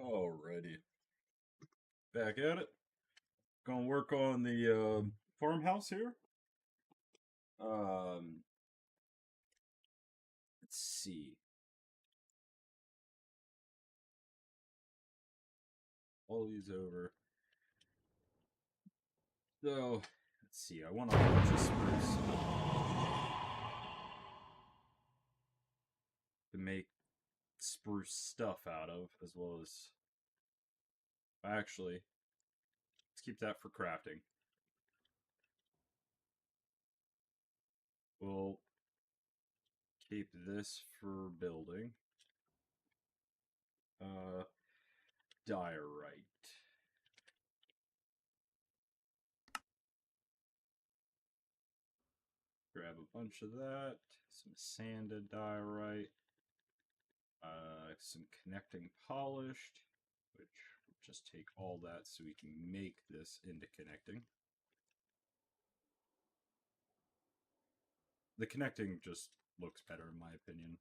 Alrighty, back at it. Gonna work on the farmhouse here. Um, let's see. All these over. So, let's see. I want a bunch of spruce to make spruce stuff out of, as well as. Actually, let's keep that for crafting. We'll keep this for building. Diorite. Grab a bunch of that. Some sanded diorite. Some connecting polished, which will just take all that so we can make this into connecting. The connecting just looks better in my opinion.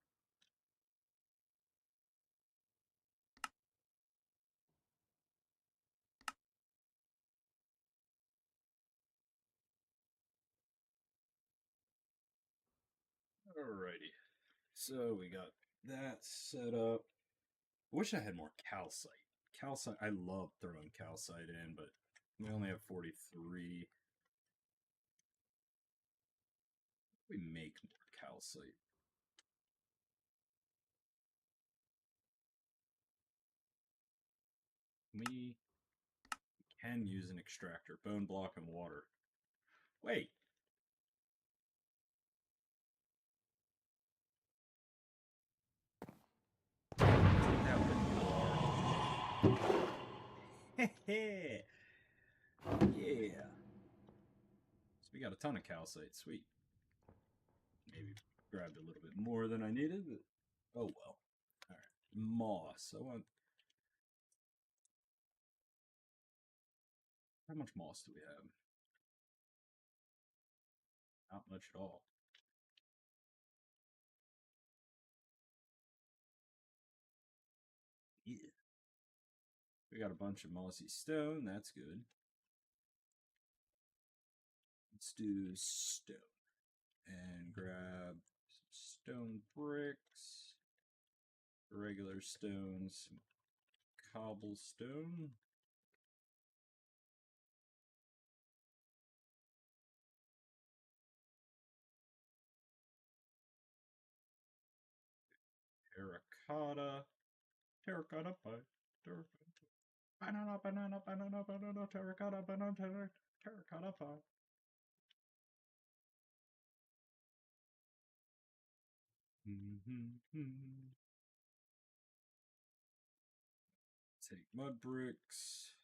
Alrighty, so we got that set up. I wish I had more calcite. Calcite, I love throwing calcite in, but we only have 43. We make more calcite. We can use an extractor, bone block and water. Wait. That would be yeah. So we got a ton of calcite. Sweet. Maybe grabbed a little bit more than I needed, but oh well. Alright. Moss. I want. How much moss do we have? Not much at all. Yeah. We got a bunch of mossy stone. That's good. Let's do stone. And grab some stone bricks. Regular stones. Some cobblestone. Terracotta. Terracotta pie. Banana, banana, banana, banana, terracotta, banana, terracotta pie. Take mud bricks.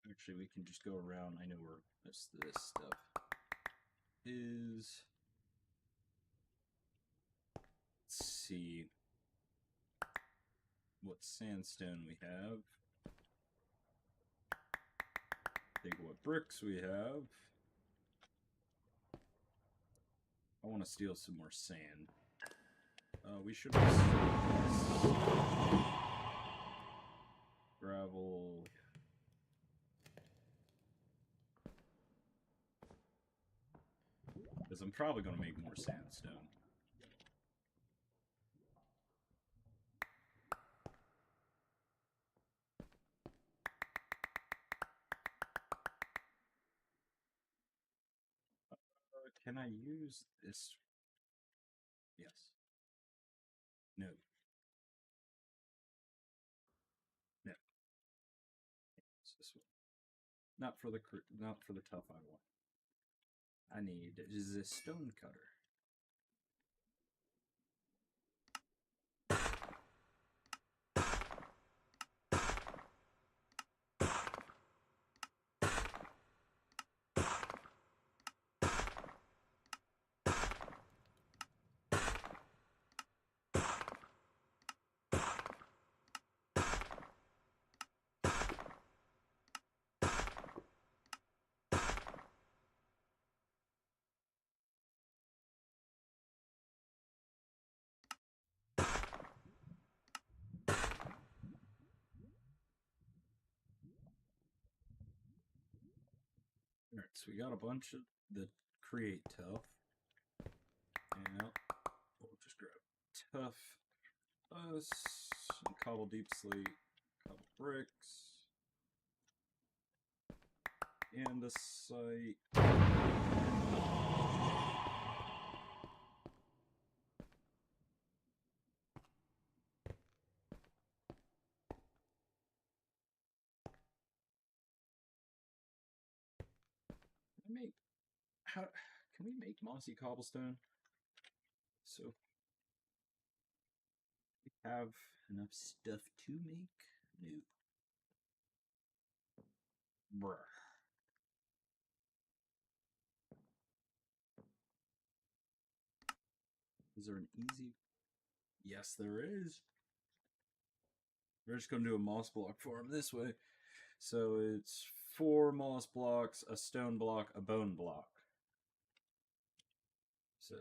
Actually, we can just go around. I know where this stuff is. Let's see what sandstone we have. Think what bricks we have. I want to steal some more sand. We should gravel. Because I'm probably going to make more sandstone. Can I use this? Yes. No. No. It's this one. Not for the tough I want. I need is a stone cutter. so we got a bunch of the create tough. And we'll just grab tough, some cobble deep slate, cobble bricks, and a site. How can we make mossy cobblestone? So we have enough stuff to make? No. Bruh. Is there an easy? Yes, there is. We're just going to do a moss block farm this way. So it's 4 moss blocks, a stone block, a bone block. So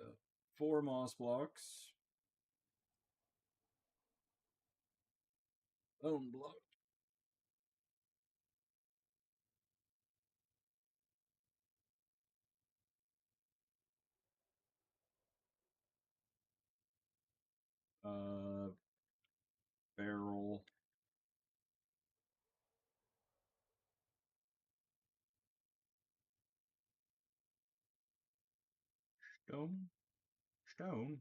4 moss blocks, bone block. Barrel. Stone.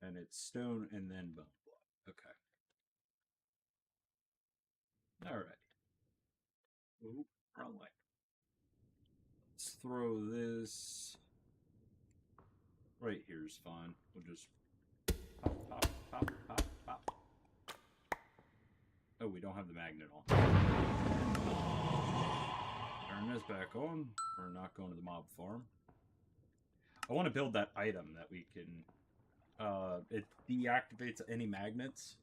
And it's stone and then bone block. Okay. Alright. Oop, wrong way. Let's throw this right here is fine. We'll just pop, pop, pop, pop, pop. Oh, we don't have the magnet on. Turn this back on. We're not going to the mob farm. I want to build that item that we can... it deactivates any magnets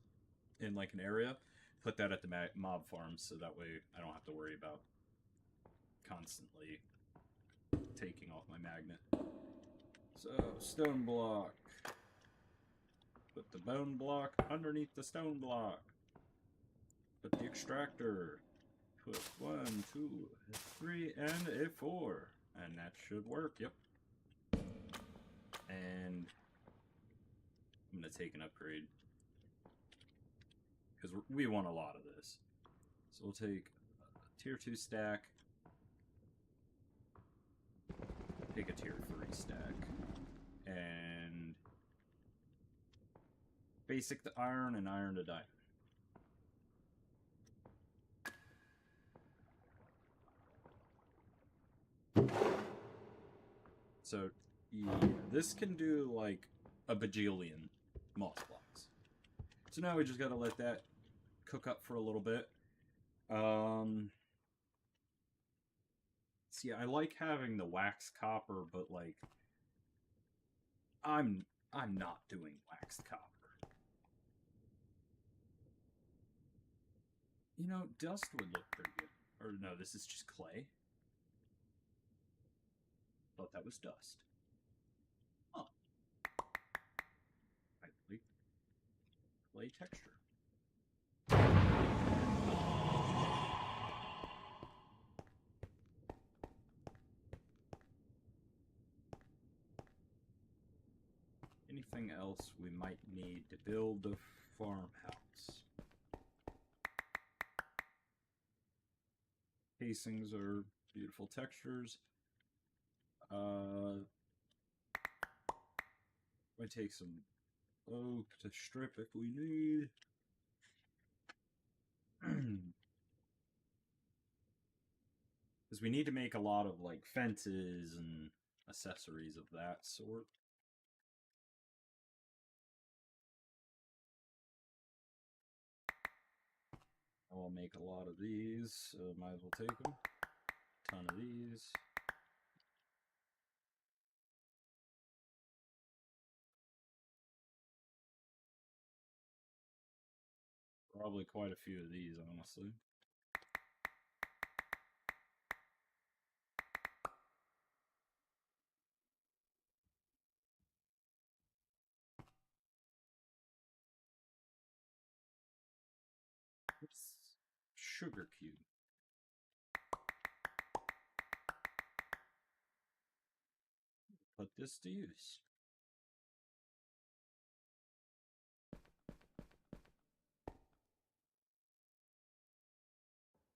in like an area. Put that at the mob farm so that way I don't have to worry about constantly taking off my magnet. So, stone block. Put the bone block underneath the stone block. Put the extractor. Put 1, 2, 3, and a 4. And that should work, yep. And I'm going to take an upgrade. Because we want a lot of this. So we'll take a tier 2 stack. Take a tier 3 stack. And basic to iron and iron to diamond. So, yeah, this can do like a bajillion moss blocks. So now we just gotta let that cook up for a little bit. See, I like having the wax copper, but like, I'm not doing waxed copper. You know, dust would look pretty good. Or no, this is just clay. Thought that was dust. Huh. I like clay texture. Anything else we might need to build the farmhouse? Casings are beautiful textures. Might take some oak to strip if we need. Because we need to make a lot of like fences and accessories of that sort. I'll make a lot of these, so might as well take them. A ton of these. Probably quite a few of these, honestly. sugar cube. Put this to use.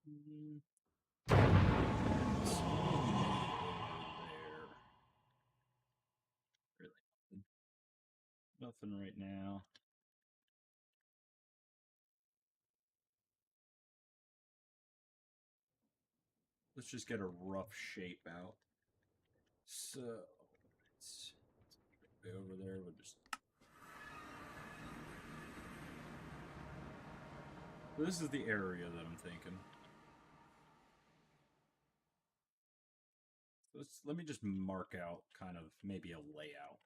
Really nothing right now. Let's just get a rough shape out. So let's go over there. We'll just. This is the area that I'm thinking. Let me just mark out kind of maybe a layout.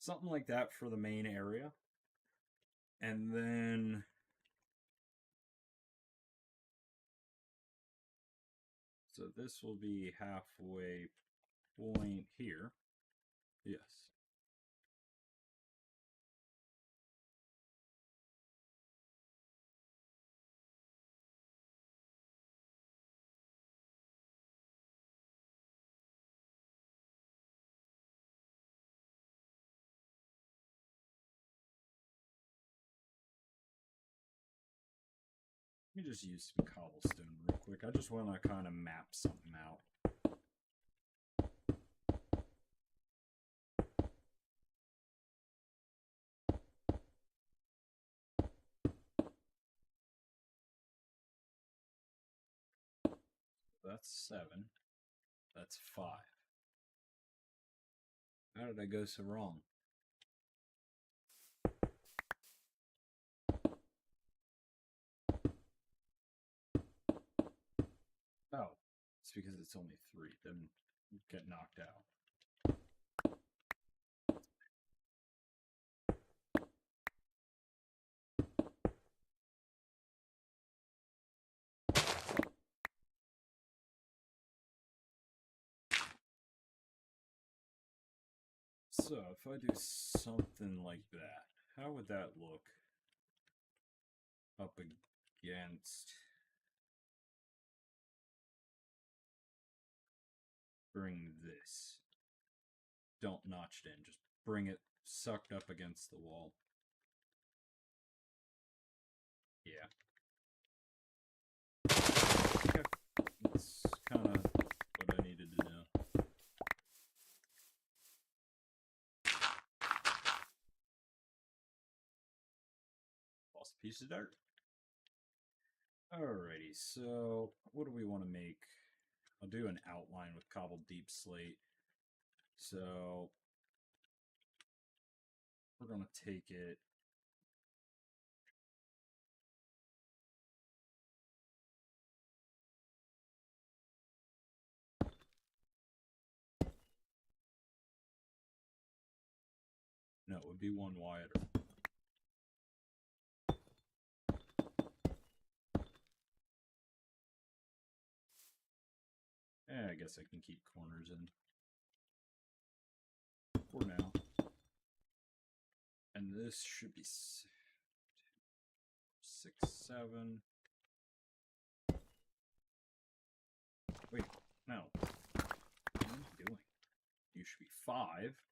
Something like that for the main area. And then so this will be halfway point here. Yes. Let me just use some cobblestone real quick. I just want to kind of map something out. That's 7. That's 5. How did I go so wrong? Oh, it's because it's only 3. Then get knocked out. So if I do something like that, how would that look up against? Bring this. Don't notch it in. Just bring it sucked up against the wall. Yeah. Okay. That's kind of what I needed to know. Lost a piece of dirt. Alrighty, so what do we want to make? I'll do an outline with cobbled deep slate. So we're going to take it. No, it would be one wider. I guess I can keep corners in for now. And this should be 6, 7. Wait, no. What are you doing? You should be 5.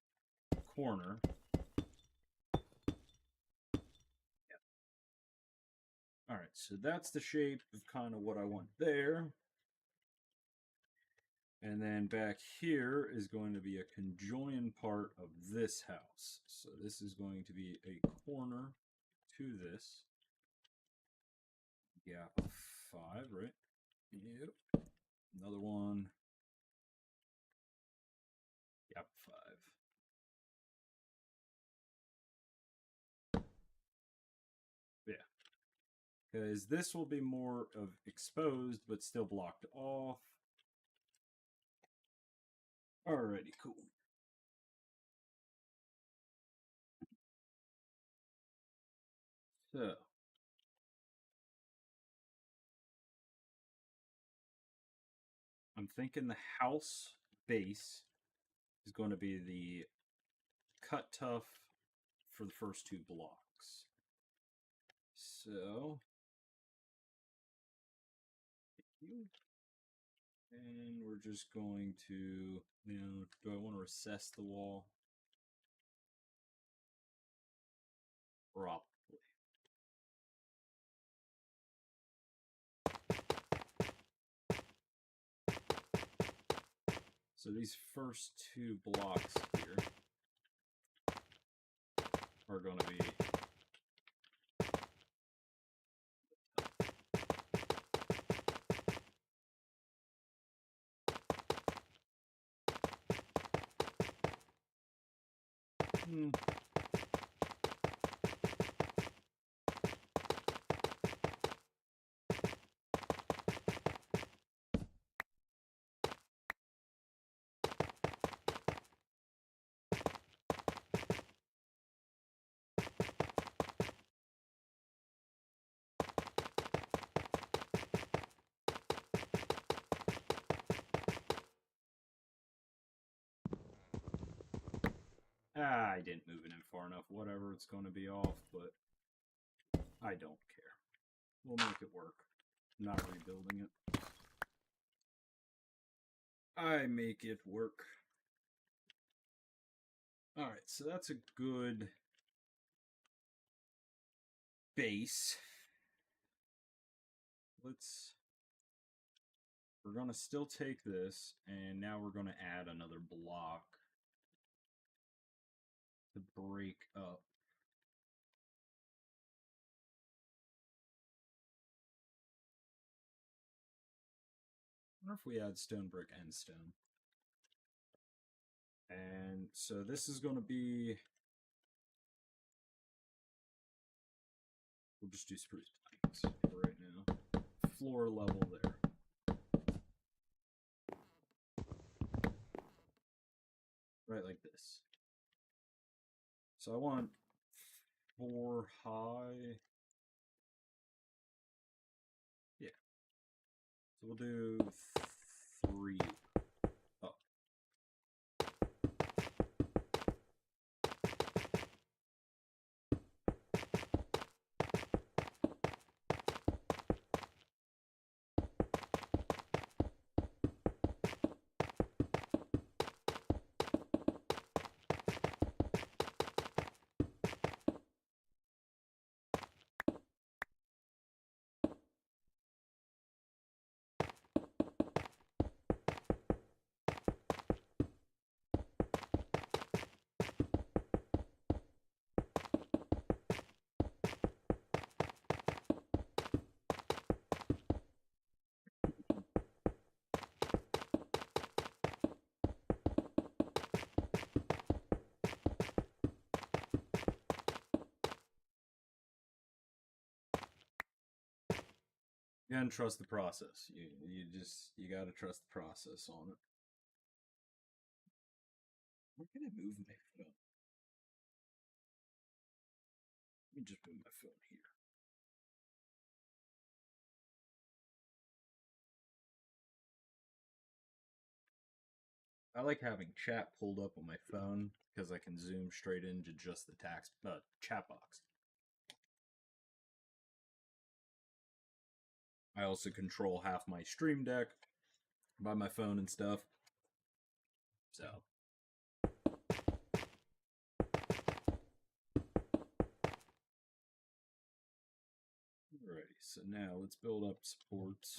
Corner. Yep. Alright, so that's the shape of kind of what I want there. And then back here is going to be a conjoined part of this house. So this is going to be a corner to this. Gap of 5, right? Yep. Another one. Gap of 5. Yeah. Because this will be more of exposed, but still blocked off. Alrighty, cool. So, I'm thinking the house base is going to be the cut tough for the first 2 blocks. So, and we're just going to, do I want to recess the wall? Probably. So these first 2 blocks here are going to be I didn't move it in far enough. Whatever, it's going to be off, but I don't care. We'll make it work. I'm not rebuilding it. I make it work. Alright, so that's a good base. We're going to still take this, and now we're going to add another block to break up. I wonder if we add stone, brick, and stone. And so this is going to be, we'll just do spruce planks for right now. Floor level there. Right like this. So I want 4 high. Yeah. So we'll do 3 up. You gotta trust the process. You gotta trust the process on it. Where can I move my phone? Let me just move my phone here. I like having chat pulled up on my phone because I can zoom straight into just the chat box. I also control half my stream deck by my phone and stuff. So. Alrighty, so now let's build up supports.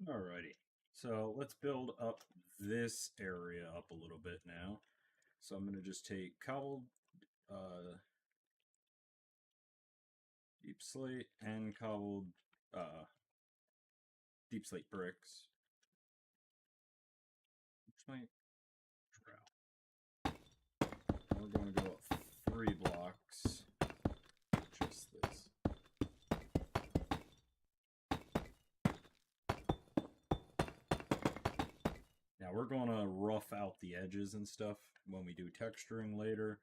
Alrighty, so let's build up this area up a little bit now. So I'm going to just take cobbled deep slate and cobbled deep slate bricks. Which might drow. We're going to go up 3 blocks. Just this. Now we're going to rough out the edges and stuff when we do texturing later.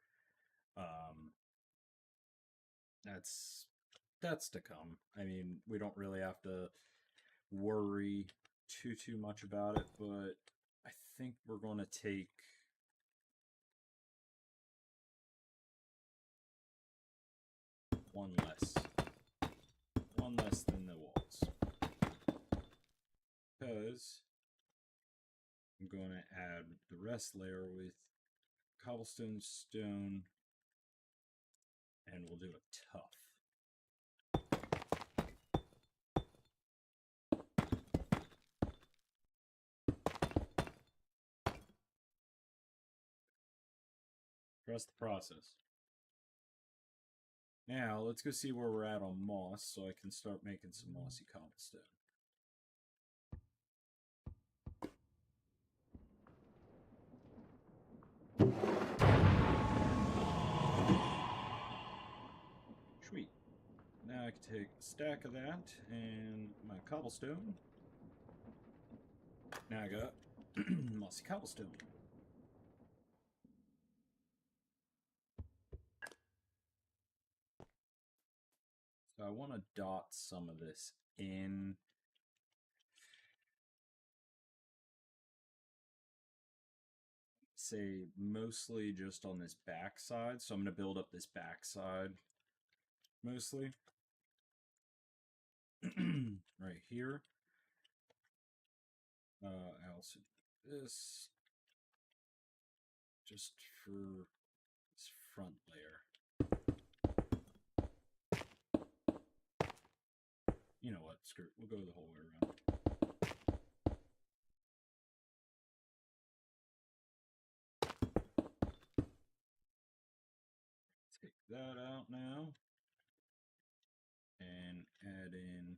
That's to come. I mean, we don't really have to worry too much about it, but I think we're going to take one less than the walls, because I'm going to add the rest layer with cobblestone, stone, and we'll do a tough. Trust the process. Now, let's go see where we're at on moss, so I can start making some mossy cobblestone. Sweet. Now I can take a stack of that and my cobblestone. Now I got mossy cobblestone. So I want to dot some of this in. Say mostly just on this back side. So I'm going to build up this back side mostly. Right here. I also do this just for this front layer. You know what? Screw it. We'll go the whole way around. Take that out now. And add in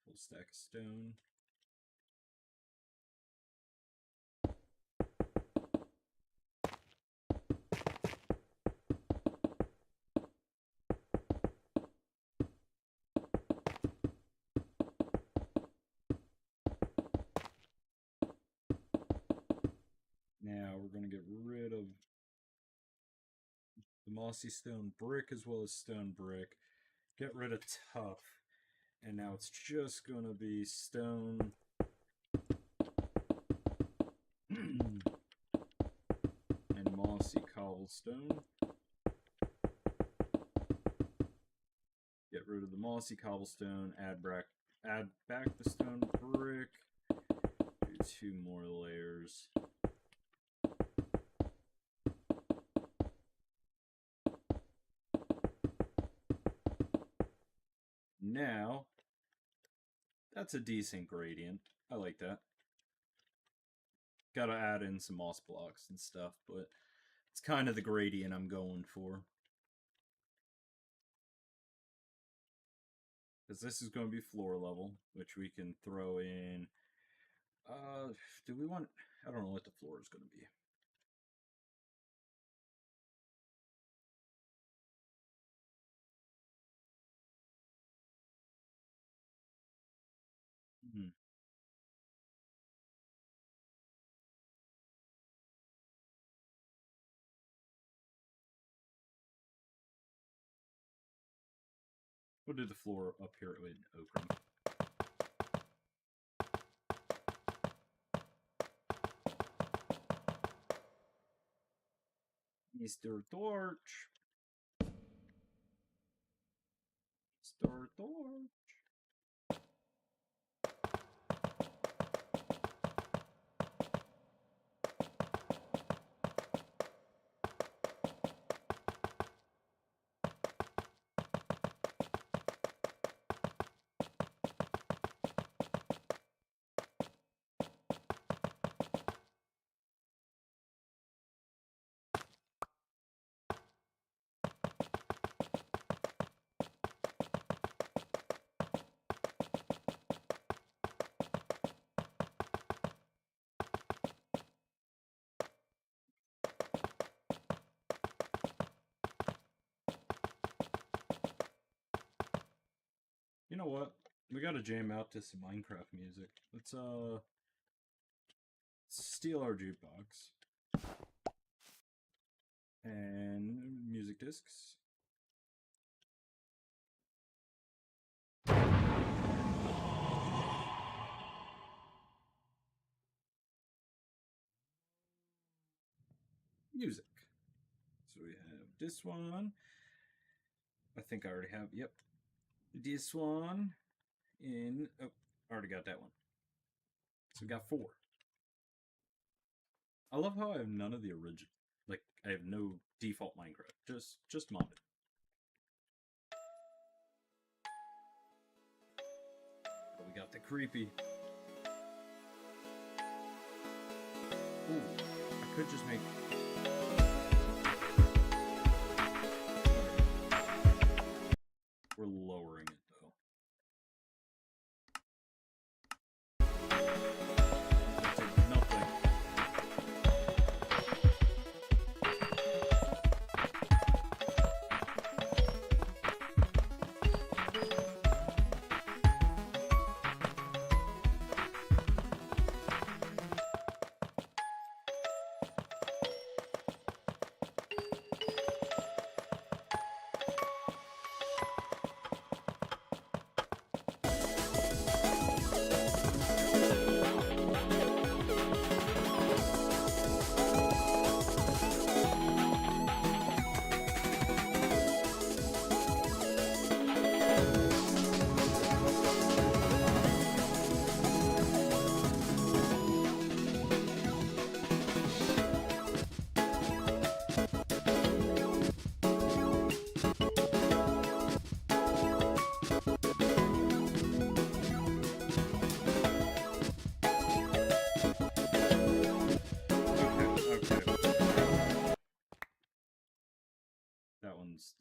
full stack of stone. Now we're going to get rid of the mossy stone brick as well as stone brick. Get rid of tough. And now it's just going to be stone and mossy cobblestone. Get rid of the mossy cobblestone, add back the stone brick, do 2 more layers. Now, that's a decent gradient. I like that. Gotta add in some moss blocks and stuff, but it's kind of the gradient I'm going for. Because this is going to be floor level, which we can throw in. Do we want... I don't know what the floor is going to be. We'll do the floor up here in ochre. Mr. Torch. Mr. Torch. know what? We gotta jam out to some Minecraft music. Let's steal our jukebox. And music discs. Music. So we have this one. I think I already have, yep. This one in, oh, I already got that one. So we got 4. I love how I have none of the original. Like, I have no default Minecraft. Just modded. But we got the creepy. Ooh, I could just make... We're lowering it, though. Nothing.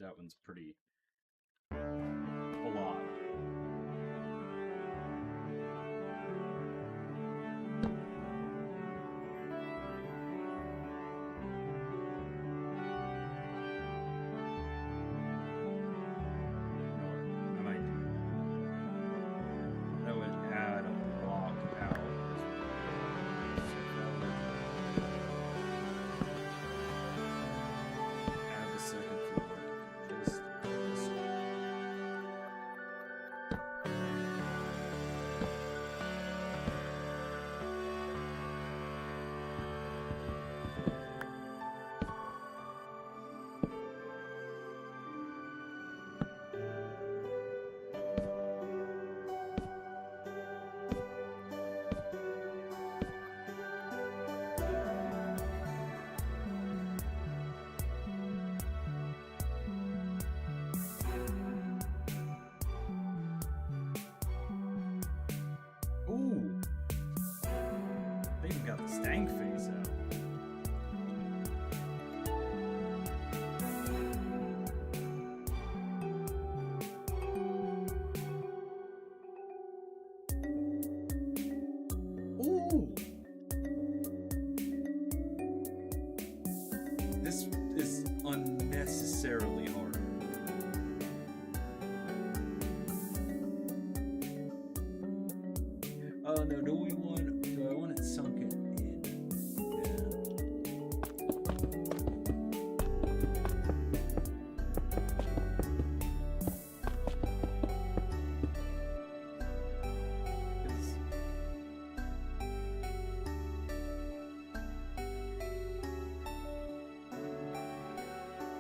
That one's pretty a lot. That would add a block out. Add the second floor. Ooh! They even got the stank face out. Ooh! This is unnecessarily hard. Oh no, do I want it sunken in?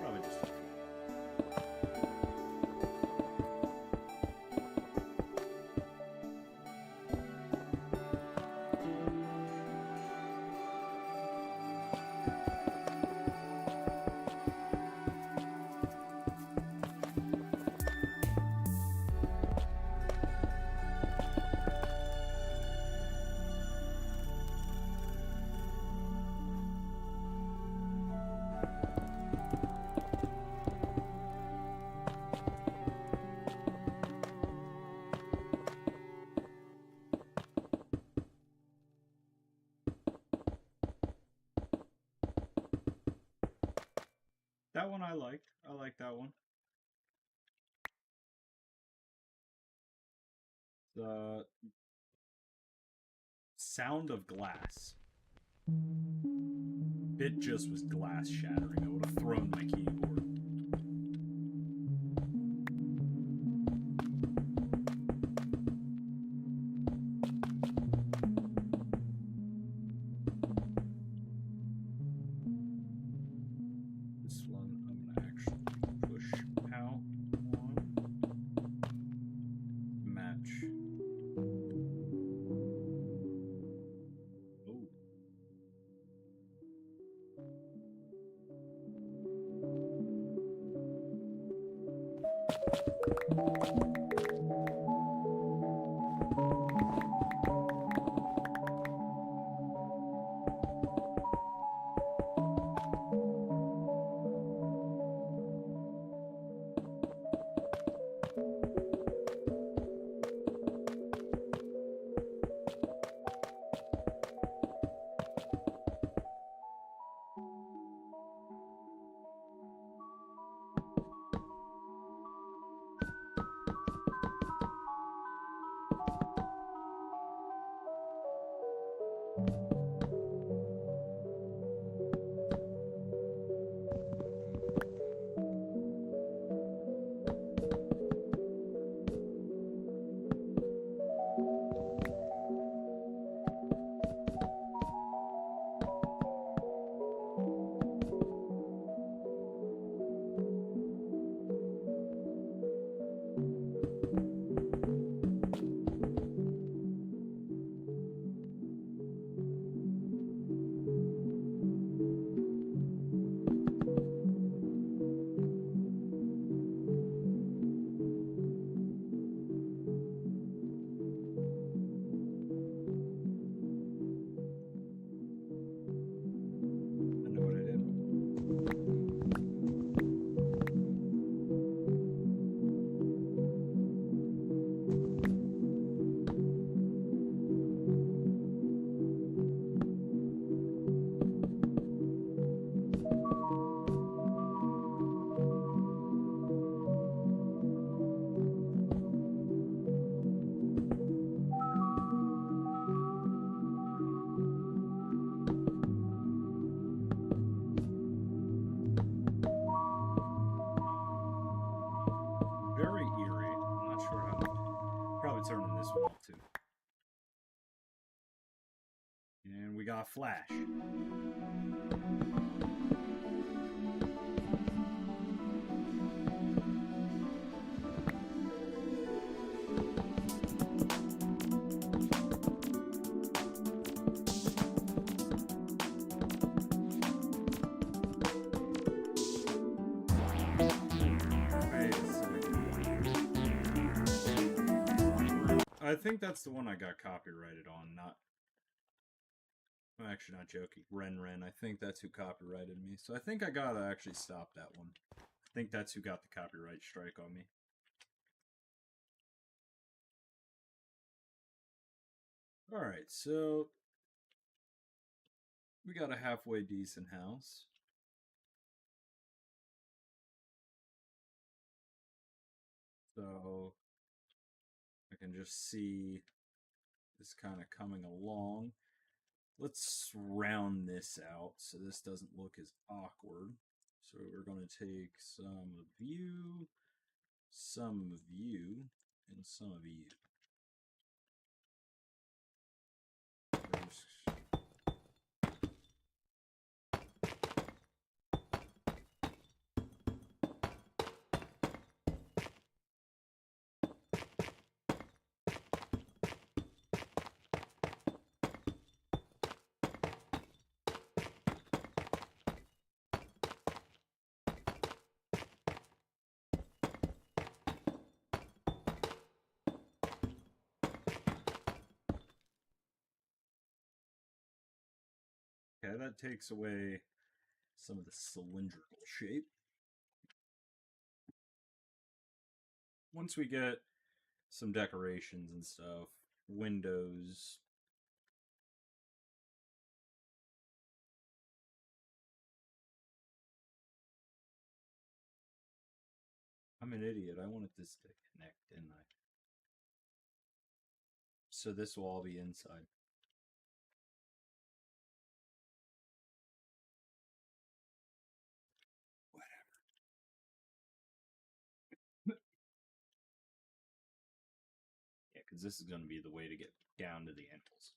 Probably just... That one I liked. I like that one. The sound of glass. It just was glass shattering. I would have thrown my keyboard. This one I'm gonna actually push out one. Match. Oh. I know what I did. Very eerie. I'm not sure how. Probably turning this one off too. And we got Flash. I think that's the one I got copyrighted on, not... I'm actually not joking. Ren. I think that's who copyrighted me. So I think I gotta actually stop that one. I think that's who got the copyright strike on me. Alright, so... we got a halfway decent house. So... I can just see this kind of coming along. Let's round this out so this doesn't look as awkward. So we're going to take some of you, some of you, and some of you. Okay, that takes away some of the cylindrical shape. Once we get some decorations and stuff, windows. I'm an idiot. I wanted this to connect, didn't I? So this will all be inside. Whatever. Yeah, because this is going to be the way to get down to the ankles.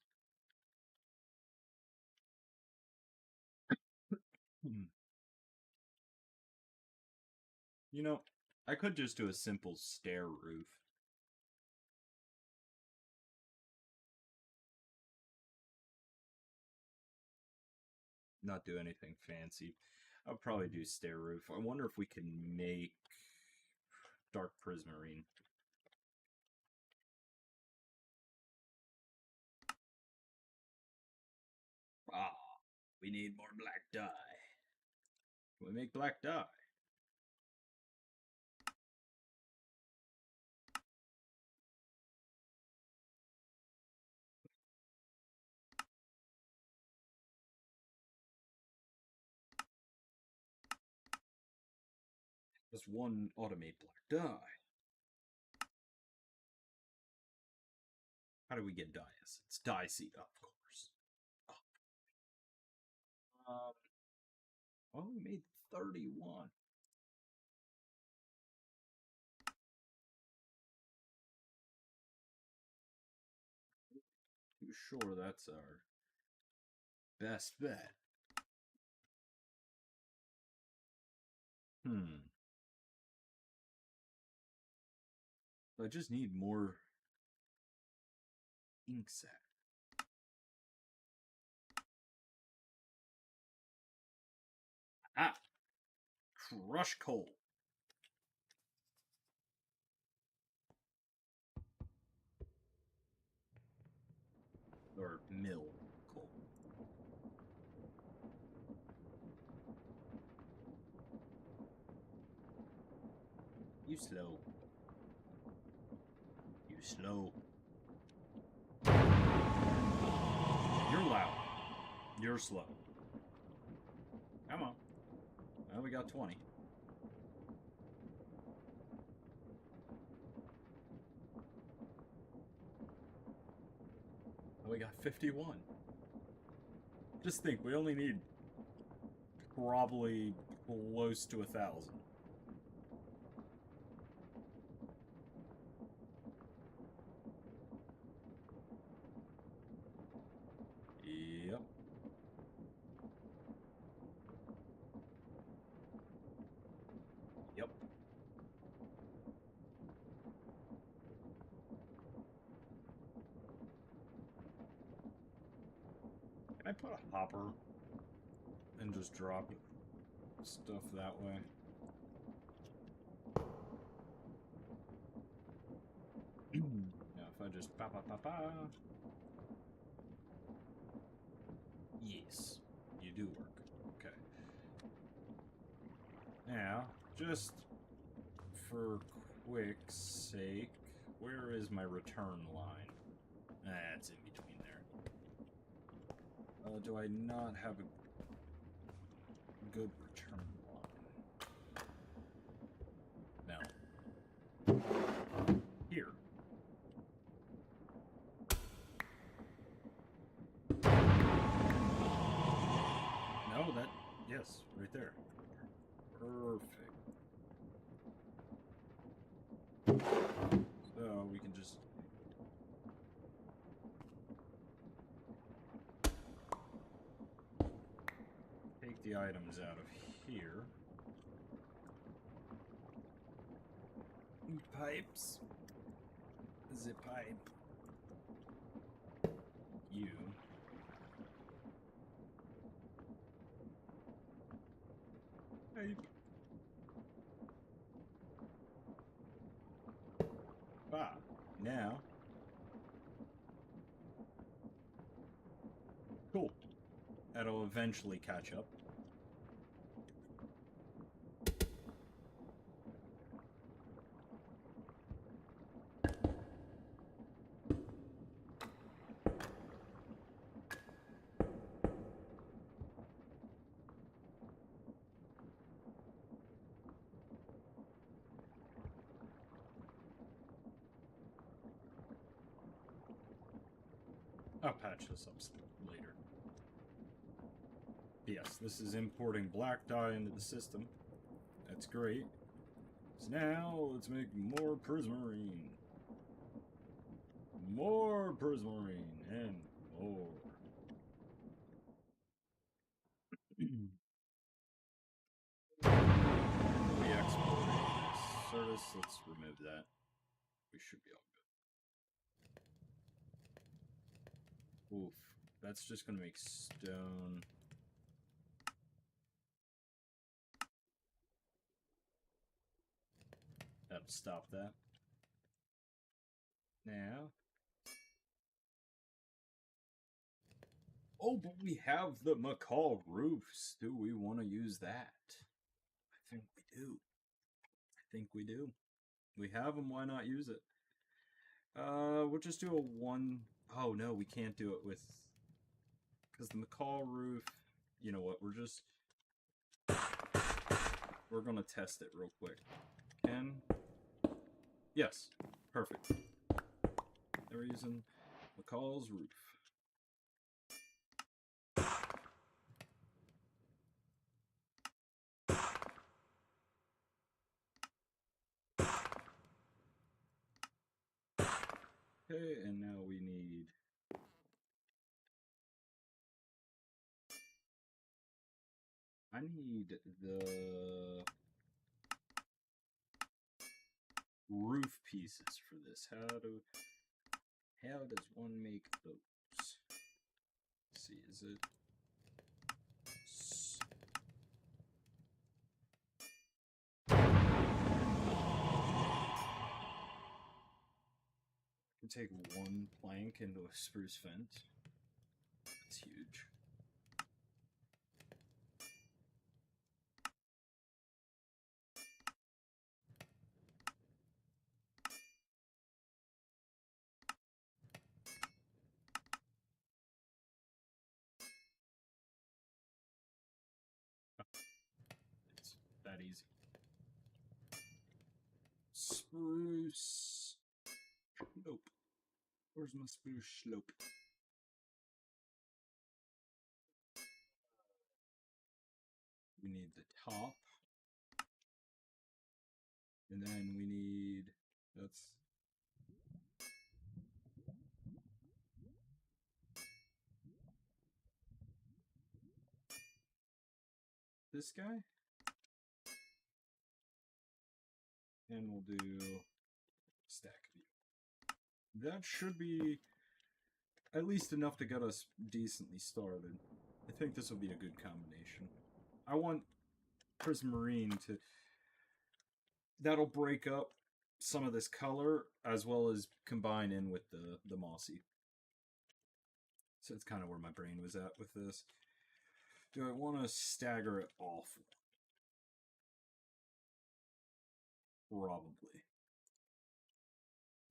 You know, I could just do a simple stair roof. Not do anything fancy. I'll probably do stair roof. I wonder if we can make dark prismarine. Ah, we need more black dye. Can we make black dye? Just one automate black dye. How do we get dye essence? Dye seed, of course. Oh. Well, we made 31. Too sure that's our best bet. I just need more ink sac. Ah! Crush coal. Or mill coal. You slow. You slow. You're loud. You're slow. Come on. Well, we got 20. Well, we got 51. Just think, we only need probably close to 1,000. Yep. Yep. Can I put a hopper and just drop stuff that way? Now if I just Yes, you do work. Okay. Now, just for quick sake, where is my return line? It's in between there. Do I not have a good return line? No. Here. No, that... Yes, right there. Perfect. So, we can just... take the items out of here. Pipes. Zip pipe. You. Pipe. Ah, now. Cool. That'll eventually catch up. I'll patch this up later. Yes, this is importing black dye into the system. That's great. So now, let's make more prismarine. More prismarine, and more. We export this service. Let's remove that. We should be all good. Oof. That's just going to make stone. That'll stop that. Now. Oh, but we have the macaw roofs. Do we want to use that? I think we do. We have them. Why not use it? We'll just do a one. Oh no, we can't do it with because the macaw roof. You know what? We're gonna test it real quick. Yes, perfect. They're using macaw's roof. Okay, and now we need. I need the roof pieces for this. How does one make those? Let's see, is it? I can take one plank into a spruce fence. That's huge. It's that easy. Spruce slope. Where's my spruce slope? We need the top. And then we need, that's, this guy. And we'll do stack view. That should be at least enough to get us decently started. I think this will be a good combination. I want Prismarine to... That'll break up some of this color as well as combine in with the mossy. So that's kind of where my brain was at with this. Do I want to stagger it off? Probably.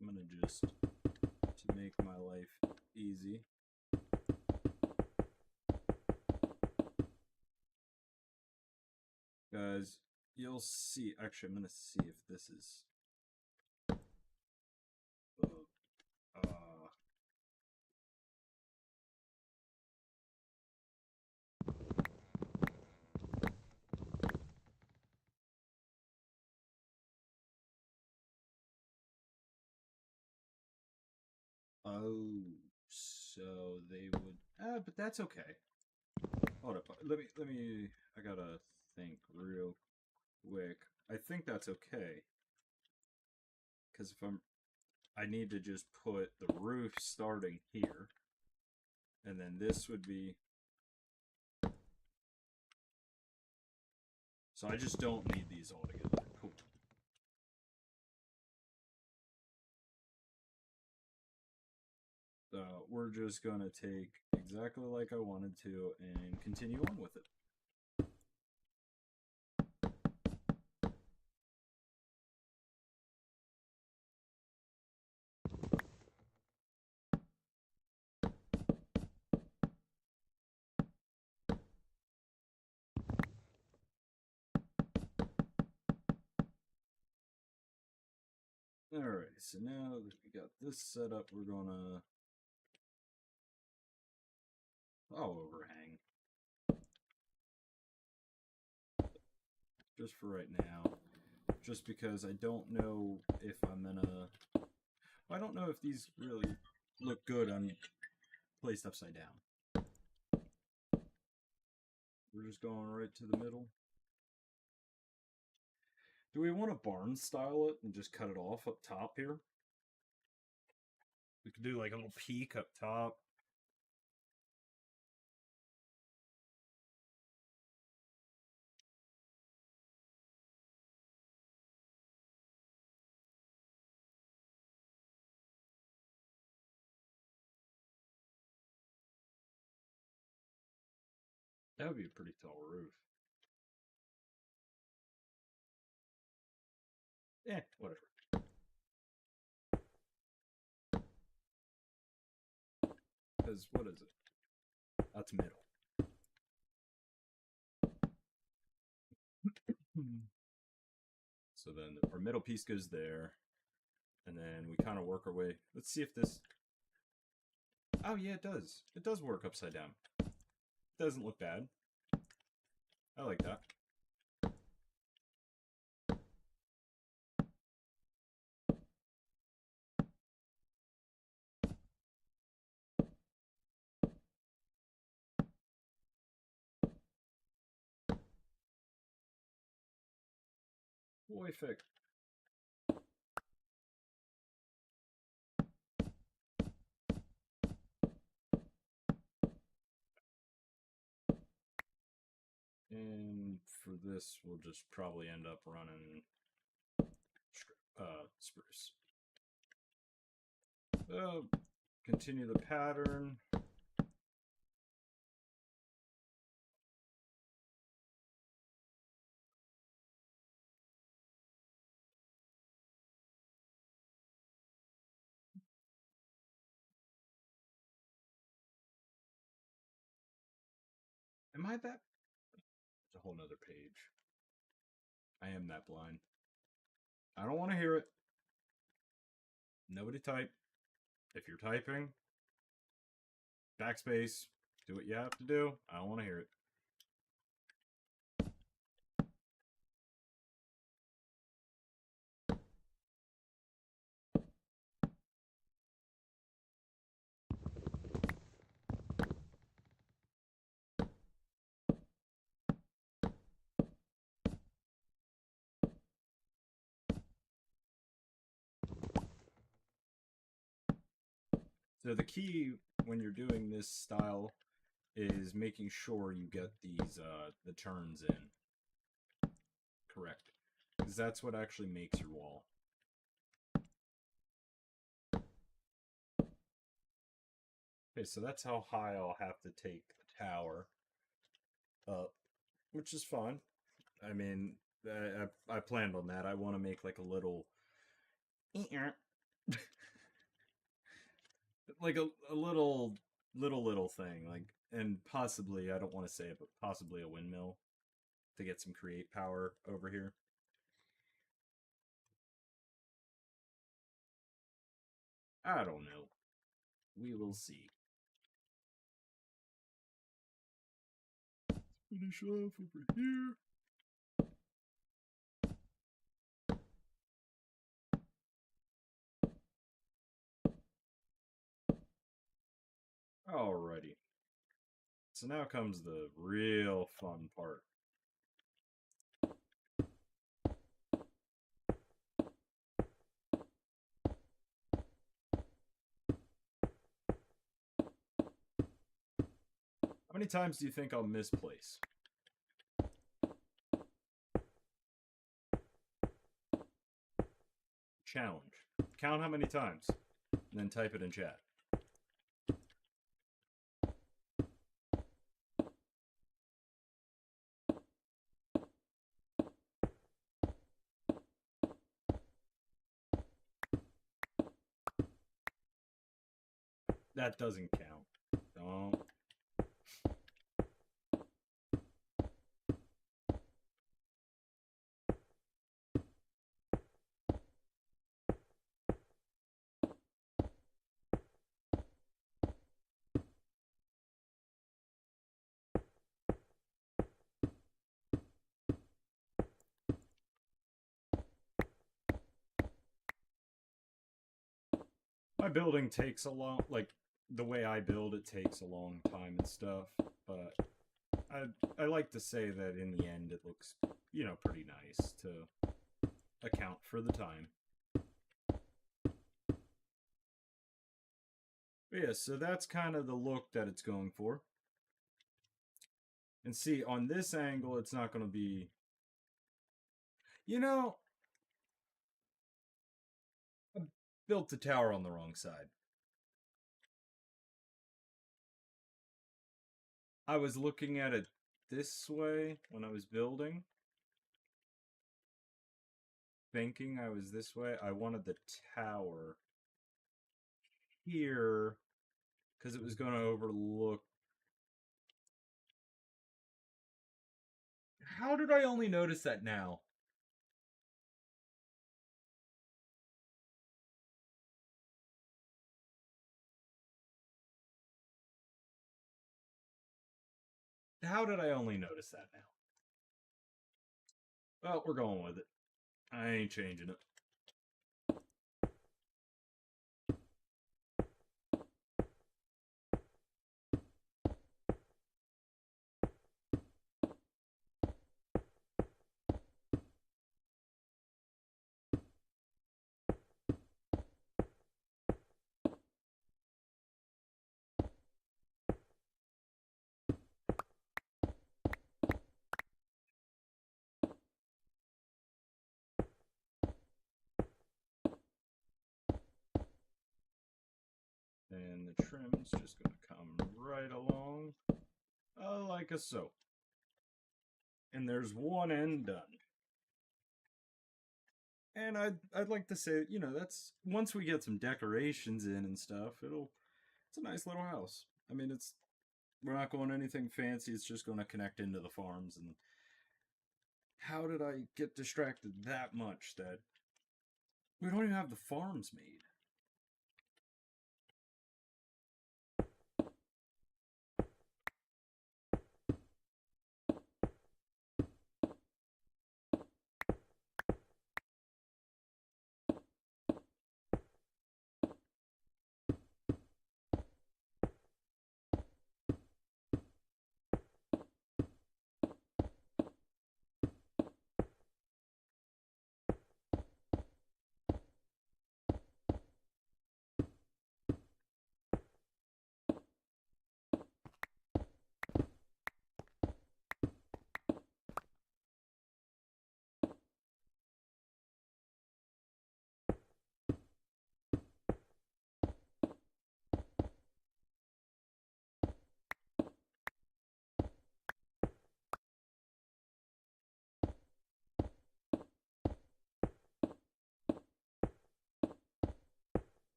I'm going to just, to make my life easy. Guys, you'll see. Actually, I'm going to see if this is... Oh, so they would... but that's okay. Hold up. Let me... I gotta think real quick. I think that's okay. Because if I need to just put the roof starting here. And then this would be... So I just don't need these all together. Cool. So we're just going to take exactly like I wanted to and continue on with it. Alright, so now that we got this set up, we're gonna I'll overhang. Just for right now. Just because I don't know if I'm gonna... I don't know if these really look good on placed upside down. We're just going right to the middle. Do we want to barn style it and just cut it off up top here? We could do like a little peak up top. That would be a pretty tall roof. Eh, whatever. Because what is it? That's middle. So then our middle piece goes there. And then we kind of work our way. Let's see if this... Oh, yeah, it does. It does work upside down. It doesn't look bad. I like that. Perfect. And for this, we'll just probably end up running spruce. Continue the pattern. Am I that? It's a whole nother page. I am that blind. I don't want to hear it. Nobody type. If you're typing, backspace, do what you have to do. I don't want to hear it. So the key when you're doing this style is making sure you get these the turns in correct, because that's what actually makes your wall. Okay, so that's how high I'll have to take the tower up, which is fine. I mean, I planned on that. I want to make like a little like a little thing, like, and possibly, I don't want to say it, but possibly a windmill to get some create power over here. I don't know. We will see. Finish off over here. Alrighty. So now comes the real fun part. How many times do you think I'll misplace? Challenge. Count how many times, and then type it in chat. That doesn't count. Don't. My building takes a long, like, the way I build it takes a long time and stuff, but I like to say that in the end it looks, you know, pretty nice to account for the time. But yeah, so that's kind of the look that it's going for. And see, on this angle, it's not going to be... You know, I built the tower on the wrong side. I was looking at it this way when I was building, thinking I was this way. I wanted the tower here because it was going to overlook... How did I only notice that now? How did I only notice that now? Well, we're going with it. I ain't changing it. And the trim's just going to come right along, like a so. And there's one end done. And I'd like to say, you know, that's once we get some decorations in and stuff, it's a nice little house. I mean, we're not going anything fancy. It's just going to connect into the farms. And how did I get distracted that much that we don't even have the farms made?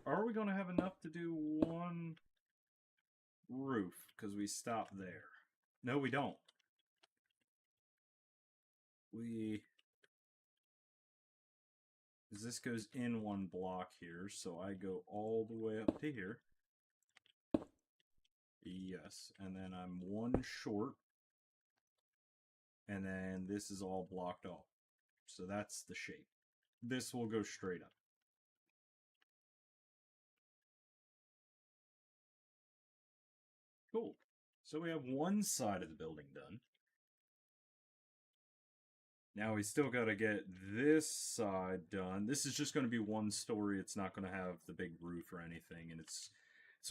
Are we going to have enough to do one roof? Because we stopped there. No, we don't. This goes in one block here, so I go all the way up to here. Yes, and then I'm one short, and then this is all blocked off. So that's the shape. This will go straight up. Cool. So we have one side of the building done. Now we still got to get this side done. This is just going to be one story. It's not going to have the big roof or anything, and it's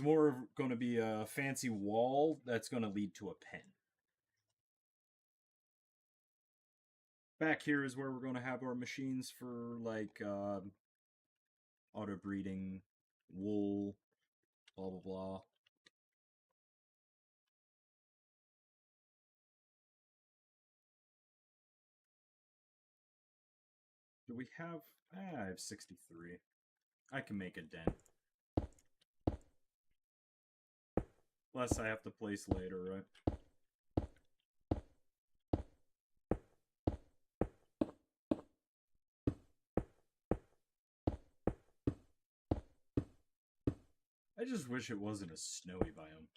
more going to be a fancy wall that's going to lead to a pen. Back here is where we're going to have our machines for like auto breeding, wool, blah blah blah. Do we have... I have 63. I can make a dent. Less I have to place later, right? I just wish it wasn't a snowy biome.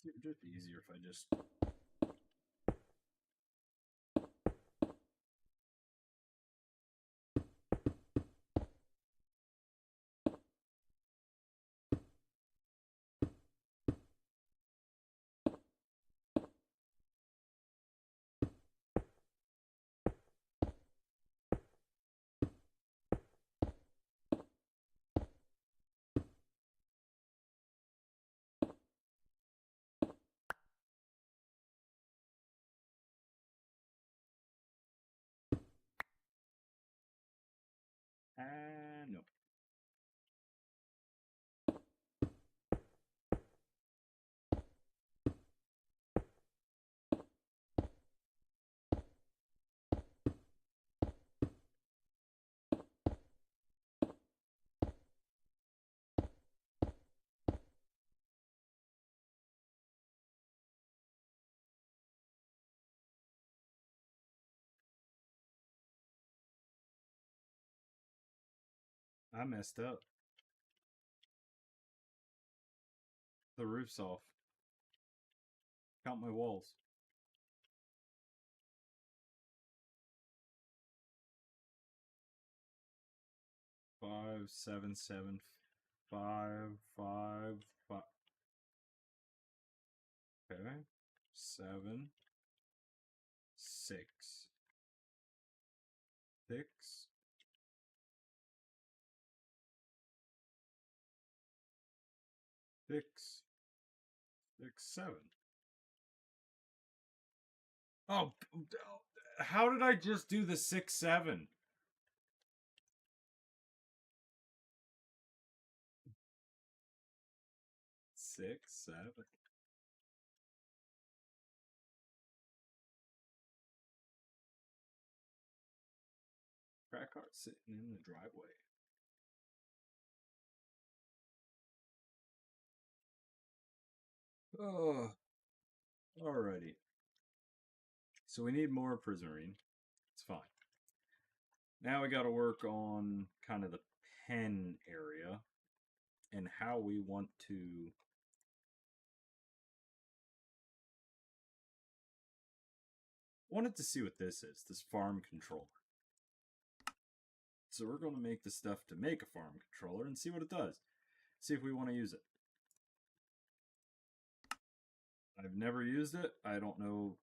It would just be easier if I just... nope. I messed up. The roof's off. Count my walls. 5, 7, 7, 5, 5, 5. Okay. 7, 6, 6, 6, 6, 7. Oh, how did I just do the 6, 7? 6, 7. Crack cart sitting in the driveway. Oh, alrighty. So we need more prismarine. It's fine. Now we got to work on kind of the pen area and how we want to... Wanted to see what this is, this farm controller. So we're going to make the stuff to make a farm controller and see what it does. See if we want to use it. I've never used it. I don't know.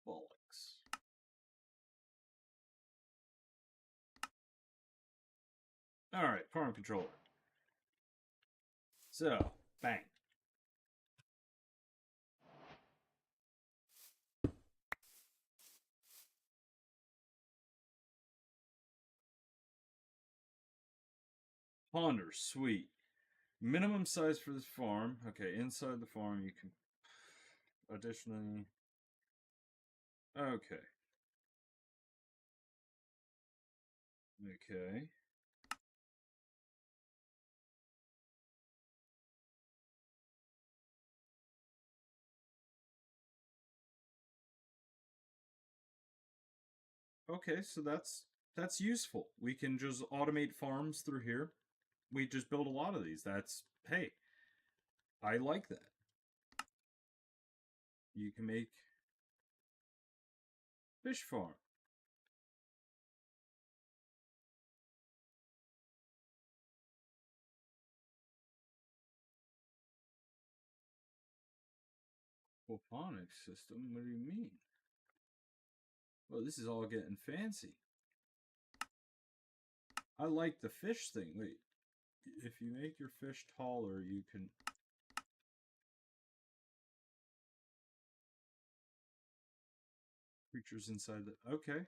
Bollocks. Alright, farm controller. So, bang. Ponder, sweet. Minimum size for this farm. Okay, inside the farm you can additionally... Okay. Okay. Okay, so that's useful. We can just automate farms through here. We just build a lot of these. That's, hey, I like that. You can make fish farm. Aquaponics system? What do you mean? Well, this is all getting fancy. I like the fish thing. Wait, if you make your fish taller, you can... Creatures inside the... Okay.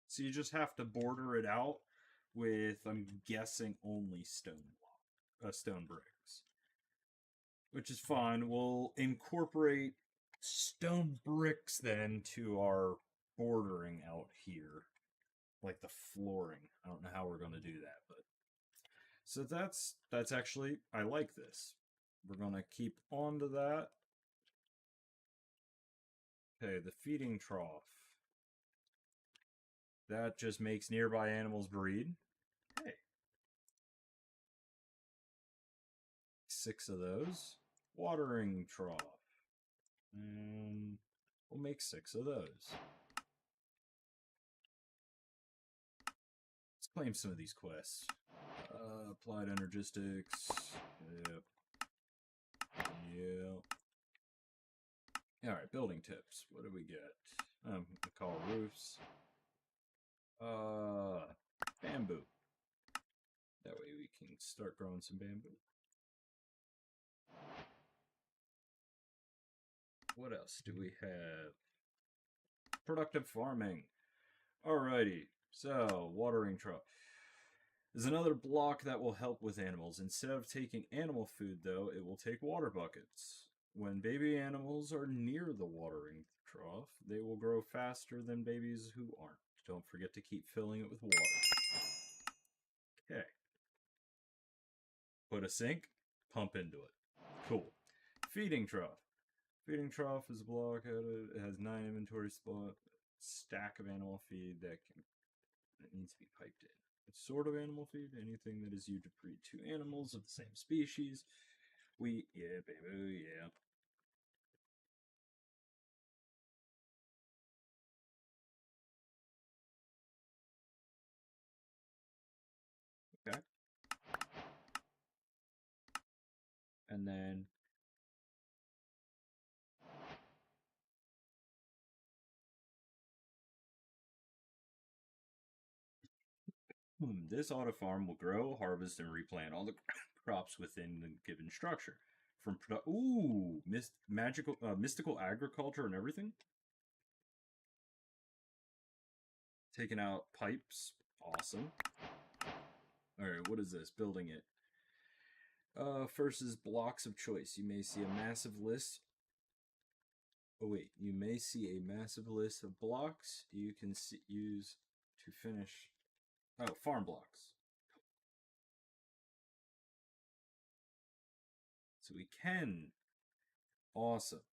So you just have to border it out with, I'm guessing, only stone bricks. Which is fine. We'll incorporate stone bricks then to our bordering out here. Like the flooring. I don't know how we're going to do that, but... So that's actually, I like this. We're going to keep on to that. Okay, the feeding trough. That just makes nearby animals breed. Hey, 6 of those. Watering trough. And we'll make 6 of those. Let's claim some of these quests. Applied energistics. Yep. Yep. Alright, building tips. What do we get? Call roofs. Bamboo. That way we can start growing some bamboo. What else do we have? Productive farming. Alrighty, so watering trough is another block that will help with animals. Instead of taking animal food, though, it will take water buckets. When baby animals are near the watering trough, they will grow faster than babies who aren't. Don't forget to keep filling it with water. Okay. Put a sink, pump into it. Cool. Feeding trough. Feeding trough is a block. It has 9 inventory spot. Stack of animal feed that needs to be piped in. It's sort of animal feed, anything that is used to breed 2 animals of the same species. Yeah, baby, yeah. Okay. And then this auto farm will grow, harvest, and replant all the crops within the given structure. From mystical agriculture and everything. Taking out pipes, awesome. All right, what is this? Building it. First is blocks of choice. You may see a massive list. Oh wait, you may see a massive list of blocks you can use to finish. Oh, farm blocks. So we can. Awesome.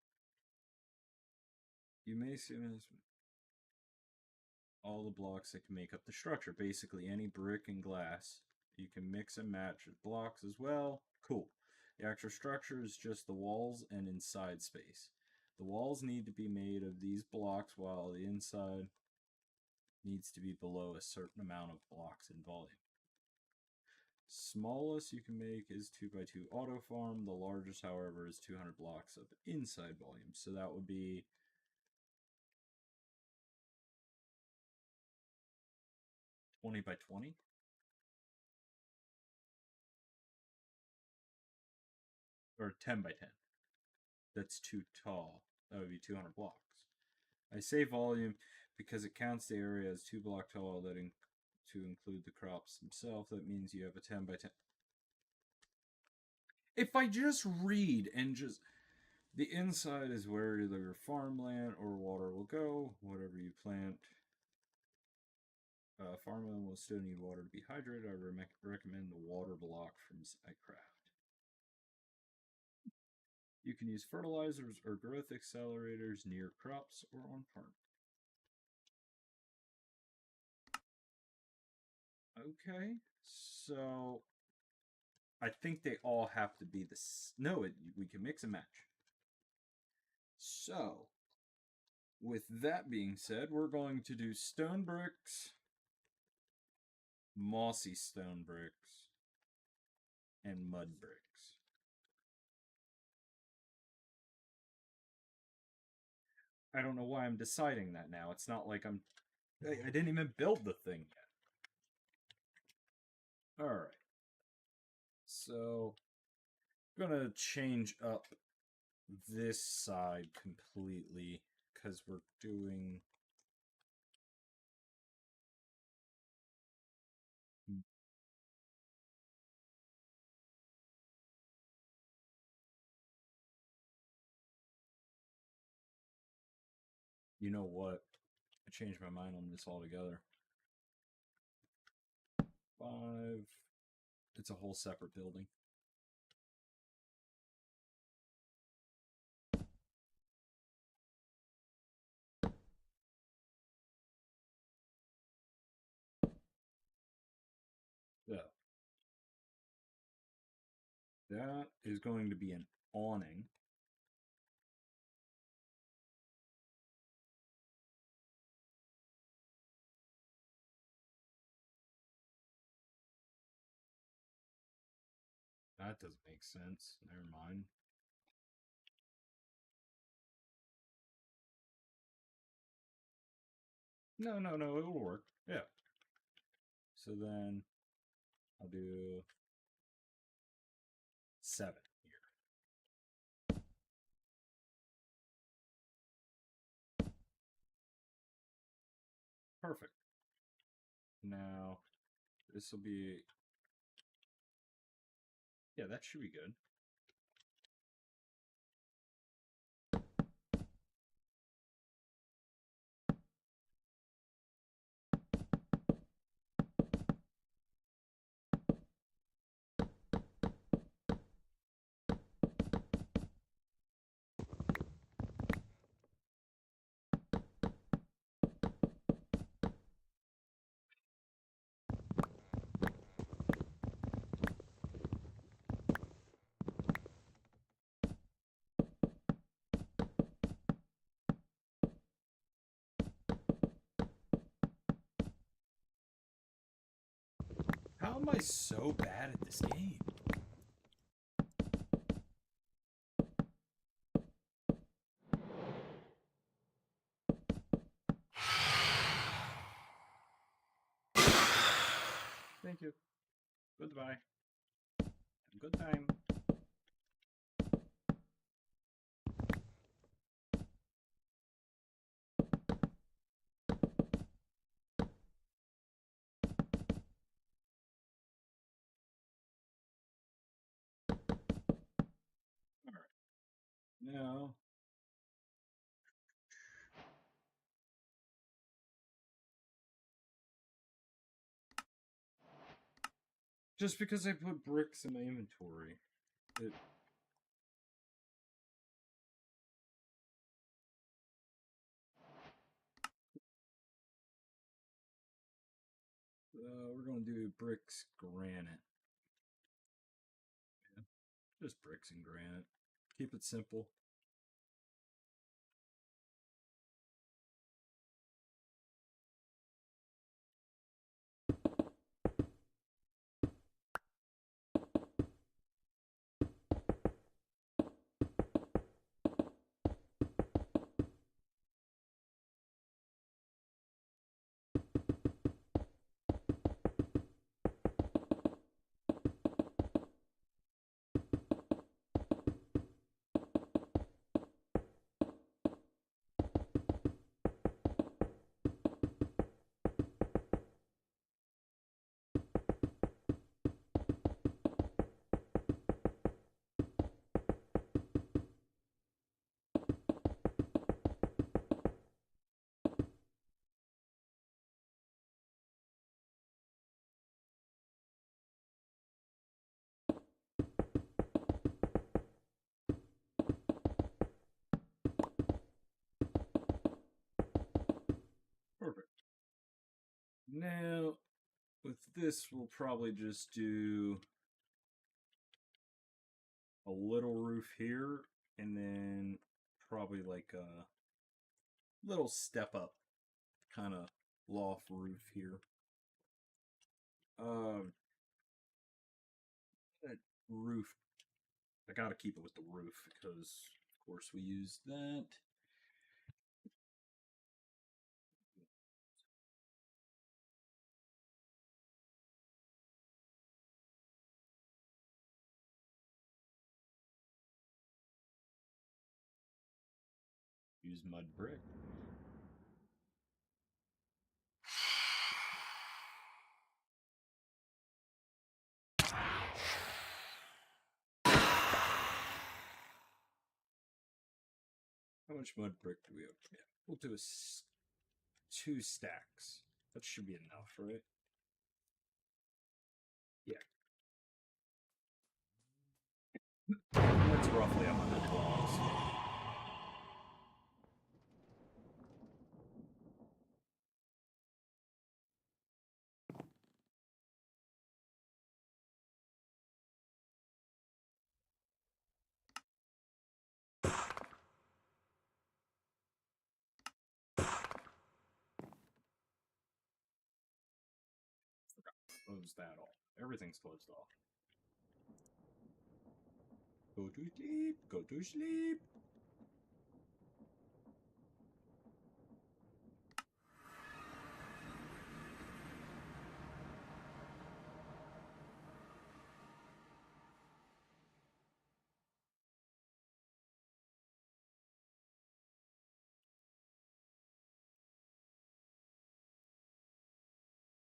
You may see all the blocks that can make up the structure. Basically, any brick and glass. You can mix and match with blocks as well. Cool. The actual structure is just the walls and inside space. The walls need to be made of these blocks while the inside needs to be below a certain amount of blocks in volume. Smallest you can make is 2x2 auto farm. The largest, however, is 200 blocks of inside volume. So that would be 20 by 20. Or 10 by 10. That's too tall. That would be 200 blocks. I say volume because it counts the area as 2 block tall, letting to include the crops themselves. That means you have a 10 by 10. If I just read and just... The inside is where either your farmland or water will go, whatever you plant. Farmland will still need water to be hydrated. I recommend the water block from SciCraft. You can use fertilizers or growth accelerators near crops or on farm. Okay, so I think they all have to be this. No, we can mix and match. So, with that being said, we're going to do stone bricks, mossy stone bricks, and mud bricks. I don't know why I'm deciding that now. It's not like I didn't even build the thing yet. Alright. So, I'm going to change up this side completely because we're doing... You know what? I changed my mind on this altogether. 5. It's a whole separate building. Yeah. That is going to be an awning. That doesn't make sense. Never mind. No, it'll work. Yeah. So then I'll do 7 here. Perfect. Now, this will be... Yeah, that should be good. How am I so bad at this game? Thank you. Goodbye. Have a good time. Alright. Now... Just because I put bricks in my inventory, it... we're going to do bricks, granite. Yeah, just bricks and granite. Keep it simple. Perfect. Now, with this, we'll probably just do a little roof here, and then probably like a little step up kind of loft roof here. That roof, I gotta keep it with the roof because, of course, we use that. Use mud brick. How much mud brick do we have? Yeah, we'll do 2 stacks. That should be enough, right? Yeah. That's roughly 100 blocks. close that off. Everything's closed off. Go to sleep. Go to sleep.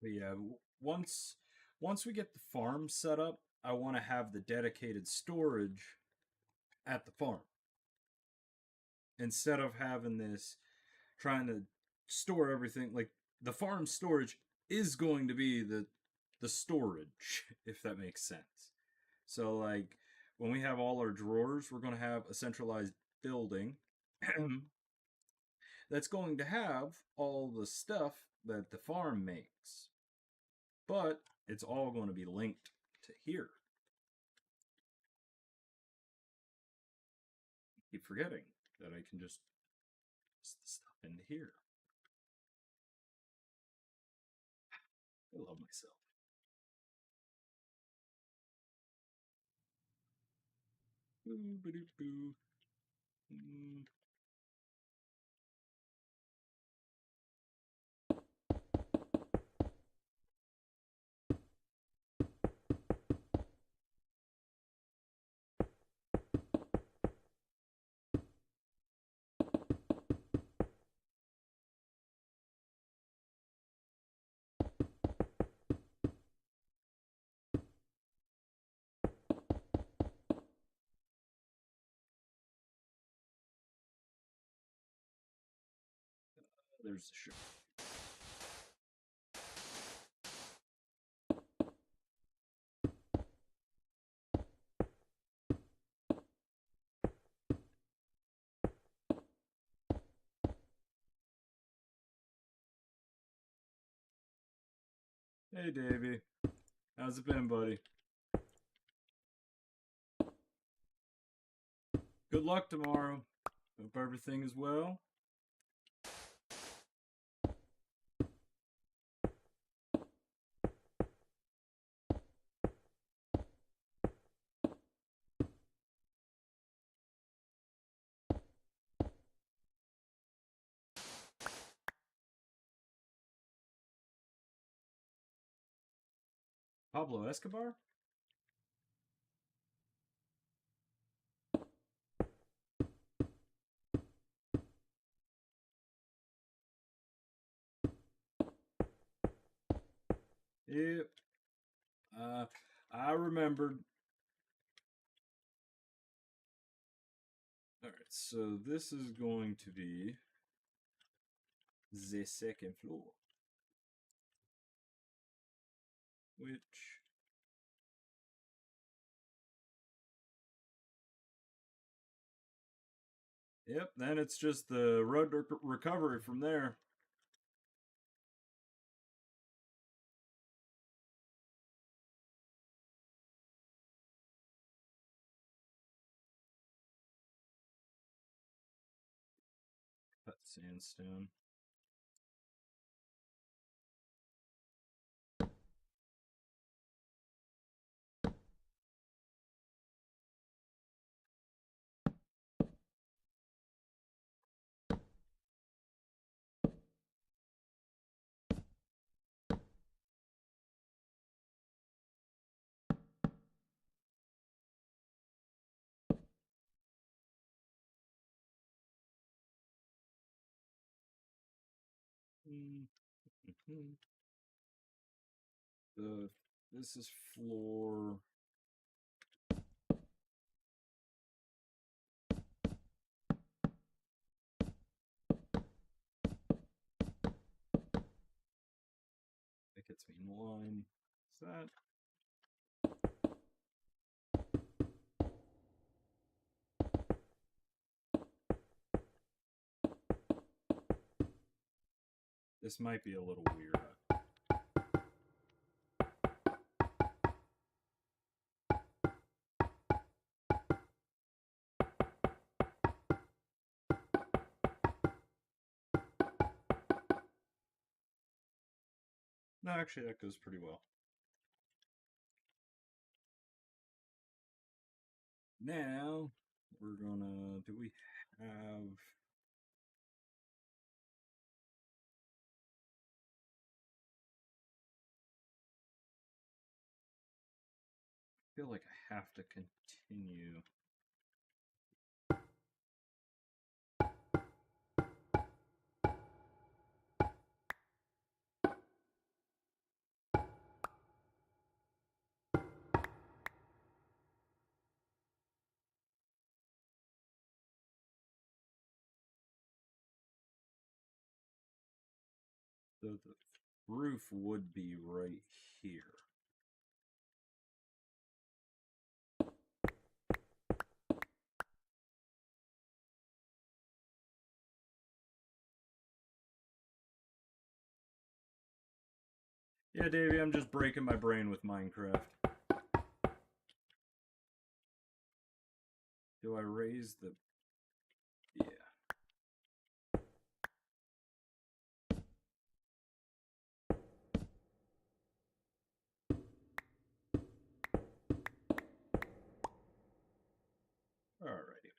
But yeah, once we get the farm set up, I want to have the dedicated storage at the farm instead of having this trying to store everything. Like the farm storage is going to be the storage, if that makes sense. So like when we have all our drawers, we're going to have a centralized building that's going to have all the stuff that the farm makes. But it's all going to be linked to here. I keep forgetting that I can just put the stuff into here. I love myself. Boo, ba boo. There's the sugar. Hey, Davey. How's it been, buddy? Good luck tomorrow. Hope everything is well. Pablo Escobar? Yep. I remembered. Alright, so this is going to be the second floor. Which... Yep, then it's just the road to recovery from there. Cut sandstone. Mm-hmm. This is floor. That gets me in line. Is that? This might be a little weird. No, actually, that goes pretty well. Now we're gonna. Do we have? I feel like I have to continue. So the roof would be right here. Yeah, Davey, I'm just breaking my brain with Minecraft. Do I raise the... Yeah. Alrighty.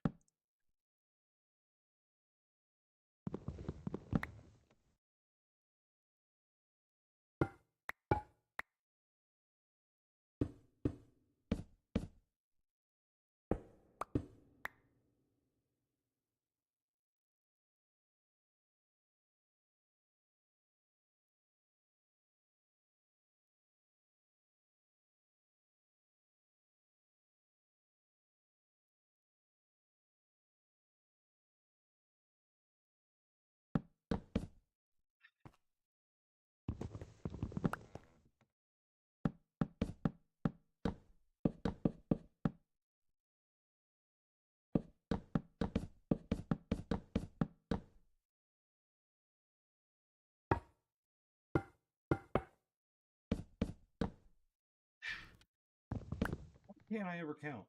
Why can't I ever count?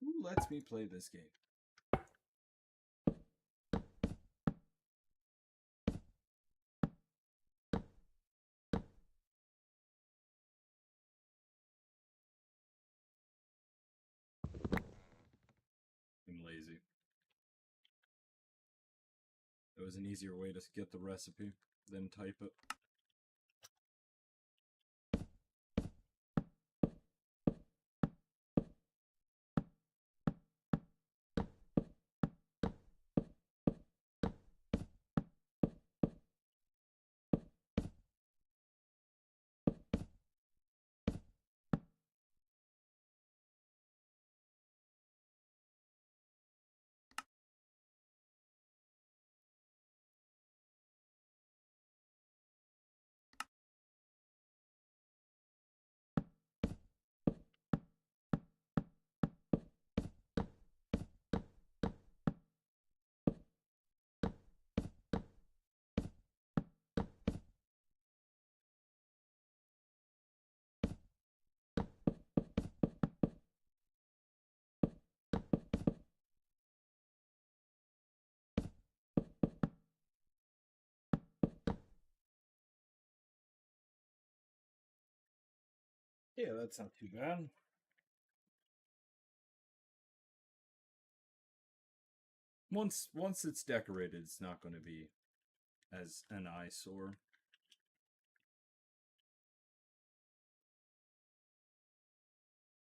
Who lets me play this game? I'm lazy. It was an easier way to get the recipe than type it. Yeah, that's not too bad. Once it's decorated, it's not going to be as an eyesore.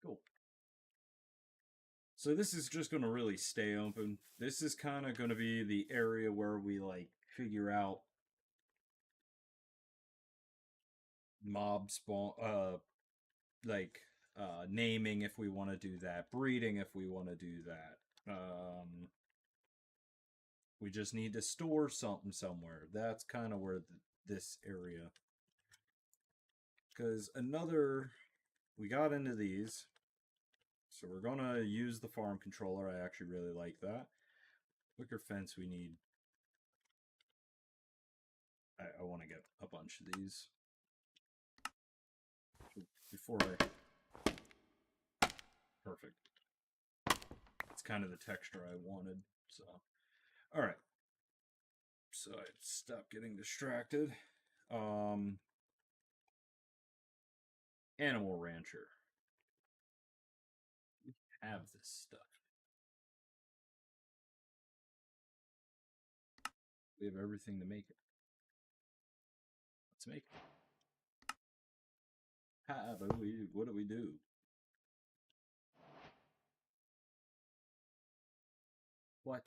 Cool. So this is just going to really stay open. This is kind of going to be the area where we like figure out mob spawn, like naming if we want to do that, breeding if we want to do that. We just need to store something somewhere. That's kind of where this area. Because we got into these. So we're going to use the farm controller. I actually really like that. Wicker fence we need. I want to get a bunch of these. Before I... Perfect. It's kind of the texture I wanted. So, all right. So I stop getting distracted. Animal Rancher. have this stuff. We have everything to make it. Let's make it. What do we do? What?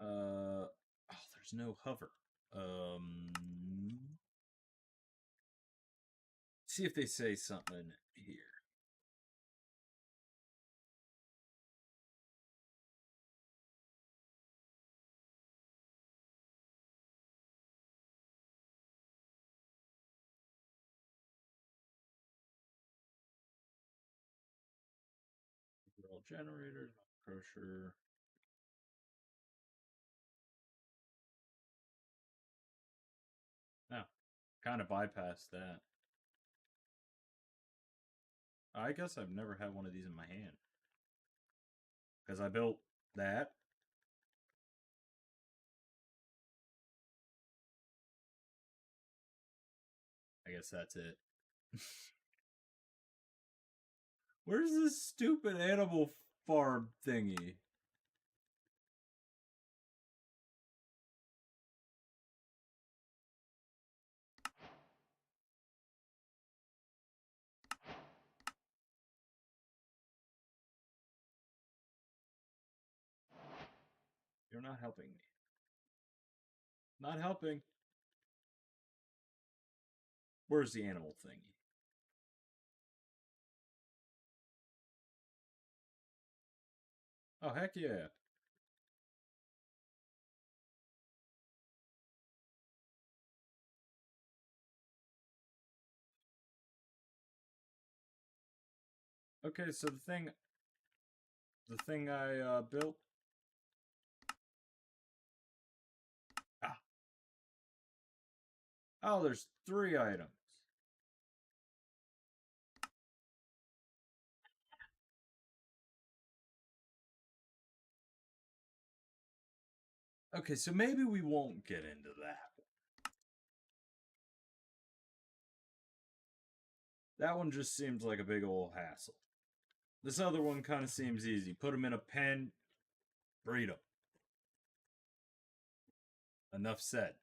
Alright. Oh, there's no hover. See if they say something here. Overall generators, crusher. No, kind of bypassed that. I guess I've never had one of these in my hand. Because I built that. I guess that's it. Where's this stupid animal farm thingy? You're not helping me. Not helping. Where's the animal thingy? Oh, heck yeah. Okay, so the thing I built. Ah. Oh, there's 3 items. Okay, so maybe we won't get into that. That one just seems like a big old hassle. This other one kind of seems easy. Put them in a pen, breed them. Enough said.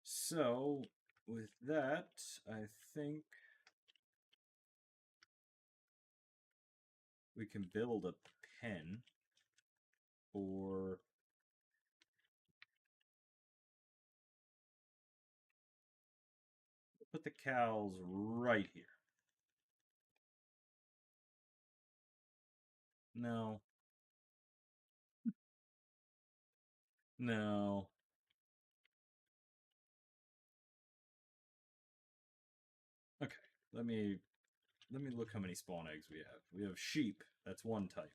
So, with that, I think we can build a pen for put the cows right here. No. No. Okay. Let me look how many spawn eggs we have. We have sheep. That's one type.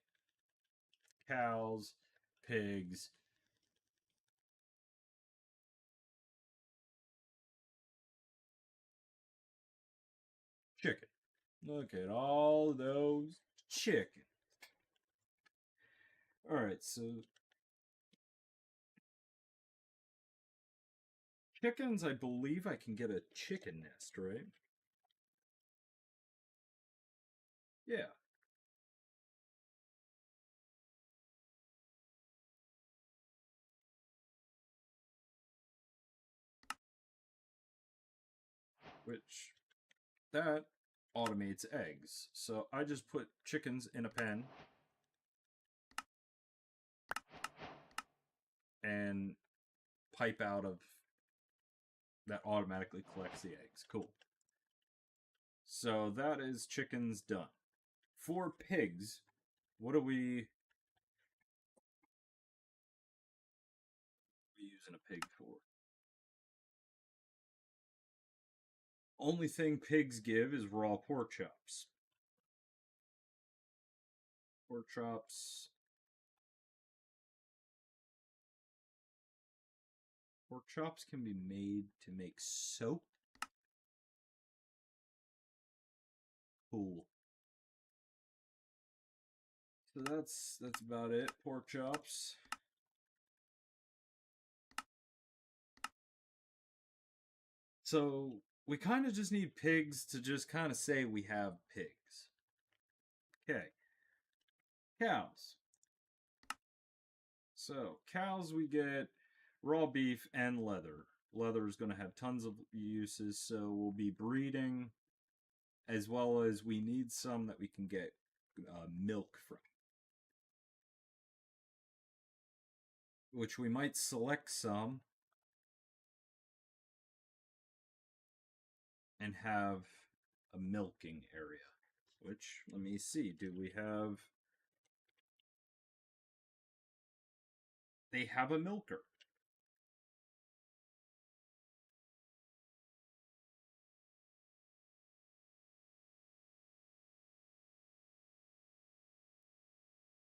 Cows, pigs. Chicken. Look at all those chickens. Alright, so chickens, I believe I can get a chicken nest, right? Yeah. Which, that automates eggs. So I just put chickens in a pen and pipe out of that automatically collects the eggs. Cool. So that is chickens done. For pigs, what are we using a pig for? Only thing pigs give is raw pork chops. Pork chops. Pork chops can be made to make soap. Cool. So that's about it. Pork chops. So we kind of just need pigs to just kind of say we have pigs. Okay. Cows. So cows, we get raw beef and leather. Leather is going to have tons of uses, so we'll be breeding, as well as we need some that we can get milk from, which we might select some and have a milking area. Which, let me see, do we have... They have a milker.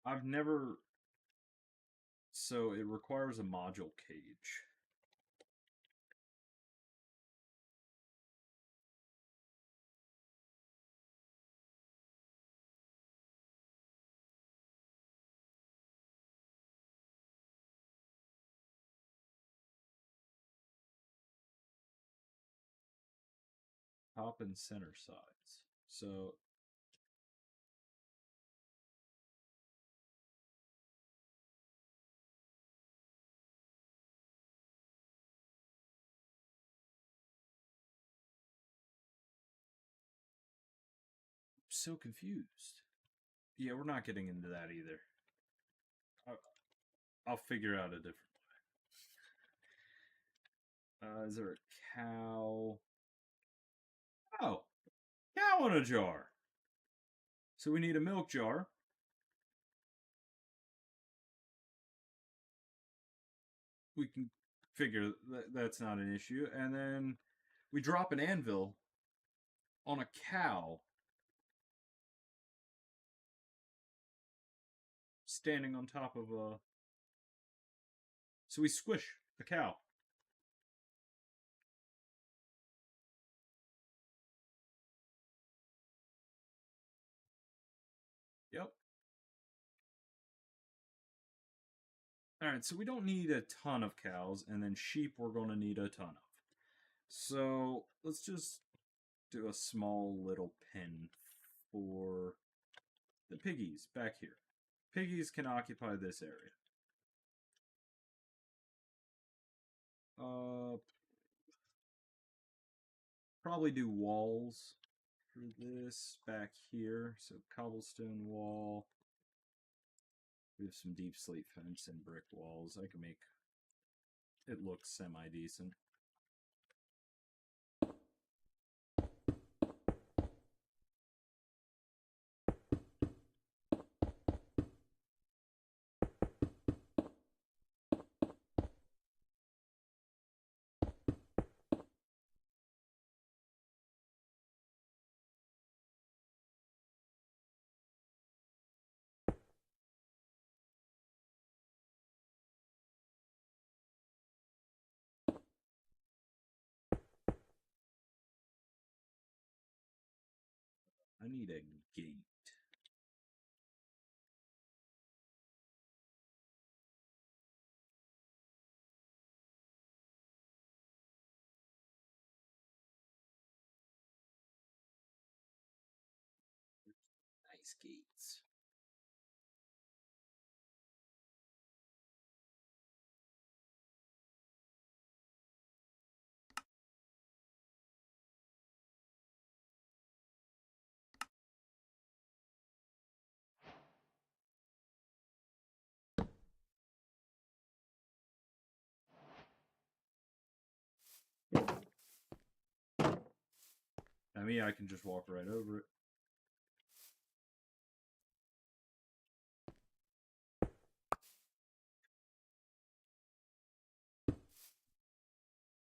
I've never... So it requires a module cage. Top and center sides. So so confused. Yeah, we're not getting into that either. I'll figure out a different way. Is there a cow? Oh, cow in a jar. So we need a milk jar. We can figure that's not an issue. And then we drop an anvil on a cow standing on top of a... So we squish the cow. Yep. Alright, so we don't need a ton of cows, and then sheep we're going to need a ton of. So let's just do a small little pen for the piggies back here. Piggies can occupy this area. Probably do walls for this back here. So cobblestone wall. We have some deep slate fence and brick walls. I can make it look semi-decent. I need a gate. Nice gates. I mean, I can just walk right over it.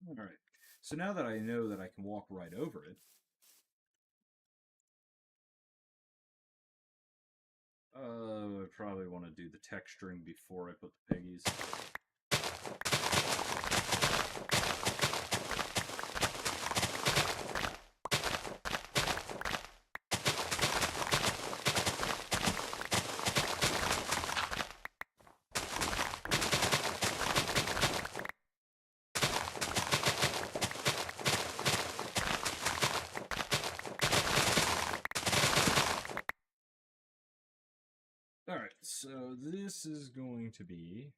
Alright, so now that I know that I can walk right over it, I probably want to do the texturing before I put the piggies. So this is going to be...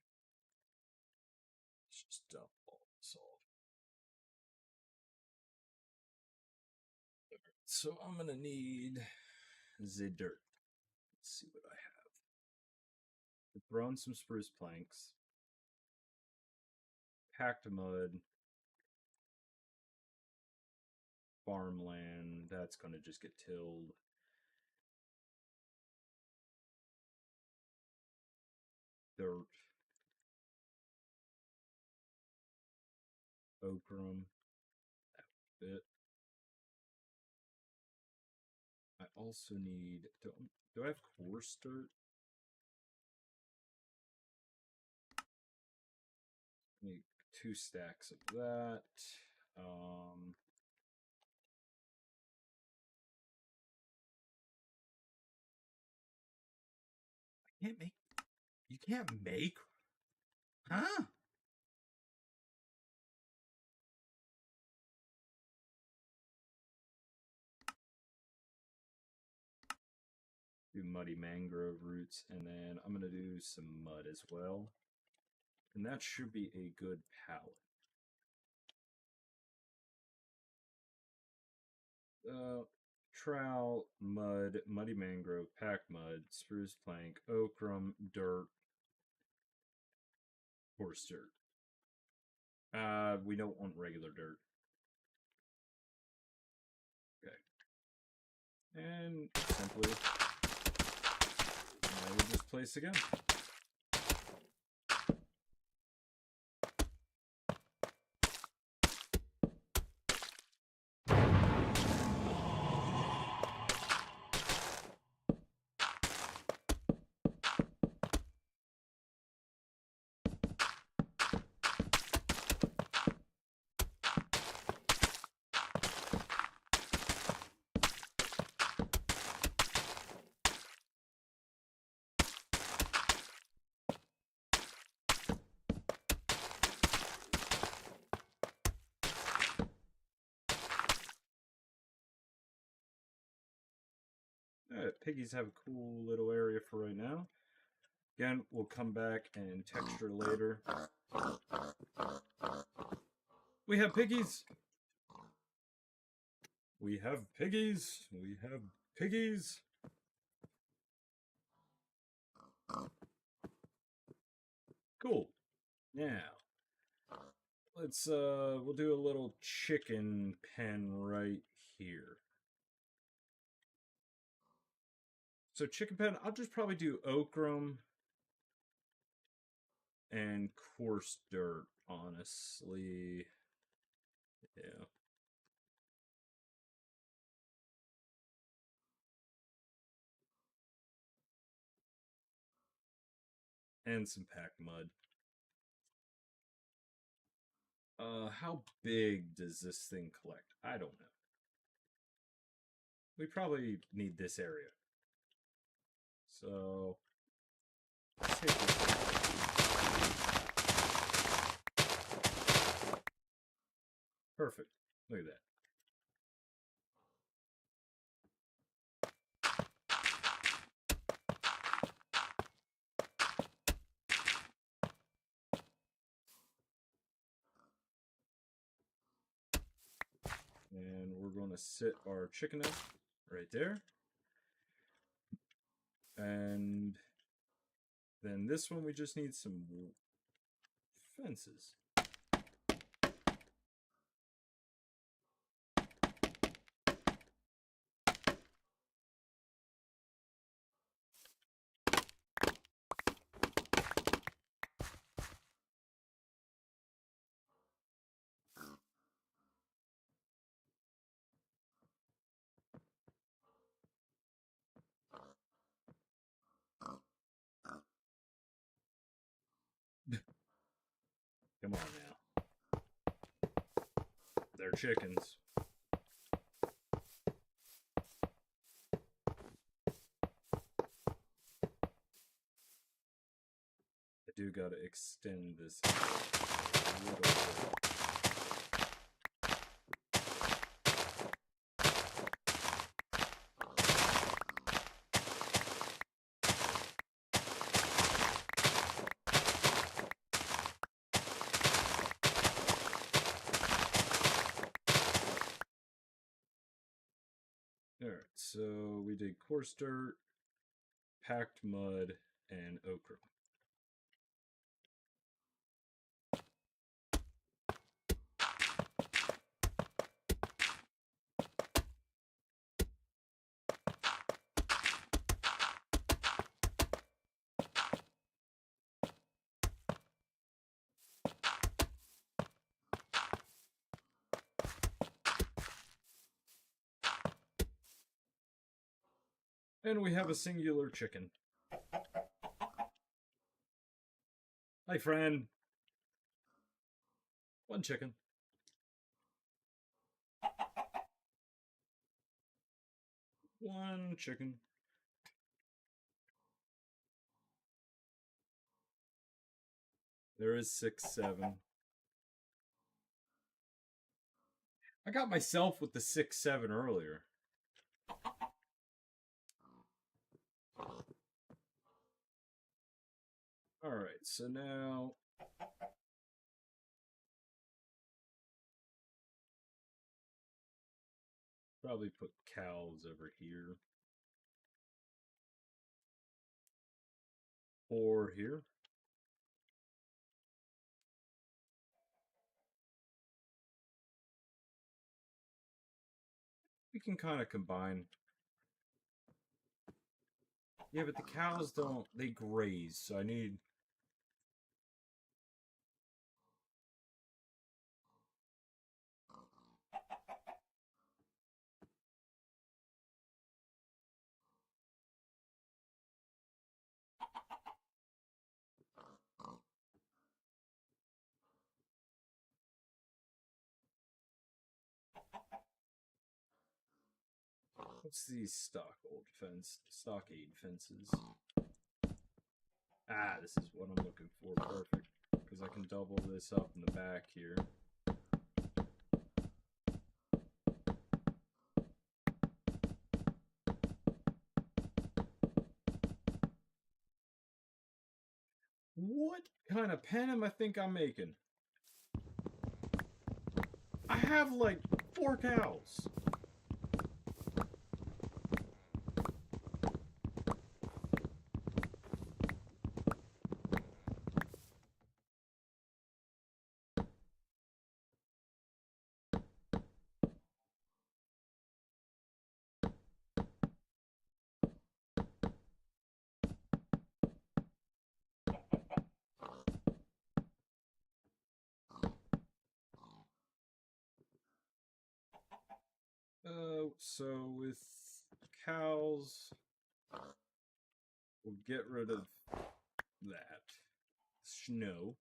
Let's just dump all this off. So I'm going to need the dirt. Let's see what I have. I've thrown some spruce planks. Packed mud. Farmland. That's going to just get tilled. Dirt. Okrum. That bit. I also need... Do I have coarse dirt? I need 2 stacks of that. I can't make... You can't make... Huh? Do muddy mangrove roots, and then I'm going to do some mud as well. And that should be a good palette. Trowel, mud, muddy mangrove, packed mud, spruce plank, okrum, dirt, coarse dirt. We don't want regular dirt. Okay. And simply, I will just place again. Piggies have a cool little area for right now. Again, we'll come back and texture later. We have piggies! We have piggies! We have piggies! Cool. Now, let's, we'll do a little chicken pen right here. So chicken pen, I'll just probably do okrum and coarse dirt, honestly. Yeah. And some packed mud. How big does this thing collect? I don't know. We probably need this area. So, let's take this. Perfect. Look at that. And we're going to sit our chicken egg right there. And then this one, we just need some fences. Come on now. They're chickens. I do gotta extend this a little bit. so we did coarse dirt, packed mud, and okra. And we have a singular chicken. Hi, friend. One chicken. One chicken. There is 6, 7. I got myself with the 6, 7 earlier. Alright, so now probably put cows over here. 4 here. We can kind of combine. Yeah, but the cows don't, they graze, so I need... What's these stockade fences? Ah, this is what I'm looking for. Perfect. Because I can double this up in the back here. What kind of pen am I think I'm making? I have like 4 cows. So with cows, we'll get rid of that snow,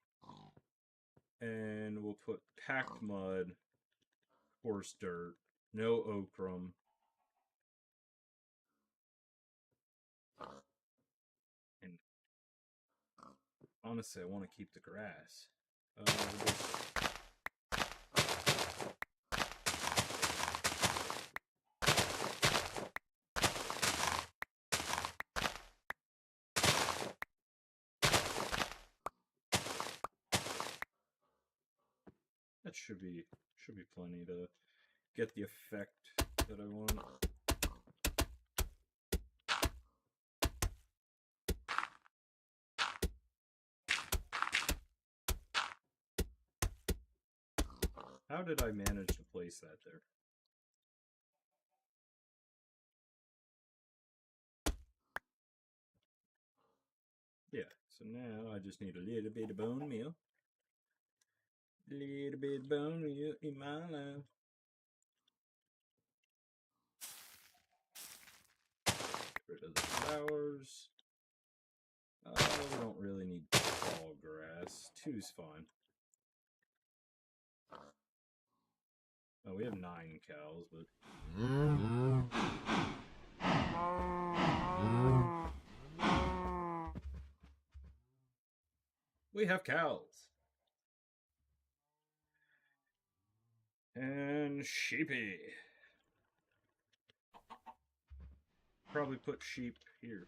and we'll put packed mud, coarse dirt, no okra. And honestly, I want to keep the grass. That should be plenty to get the effect that I want. How did I manage to place that there? Yeah, so now I just need a little bit of bone meal. A little bit of bone meal in my life. Get rid of the flowers. We don't really need tall grass. 2's fine. Oh, we have 9 cows, but... We have cows. And sheepy. Probably put sheep here.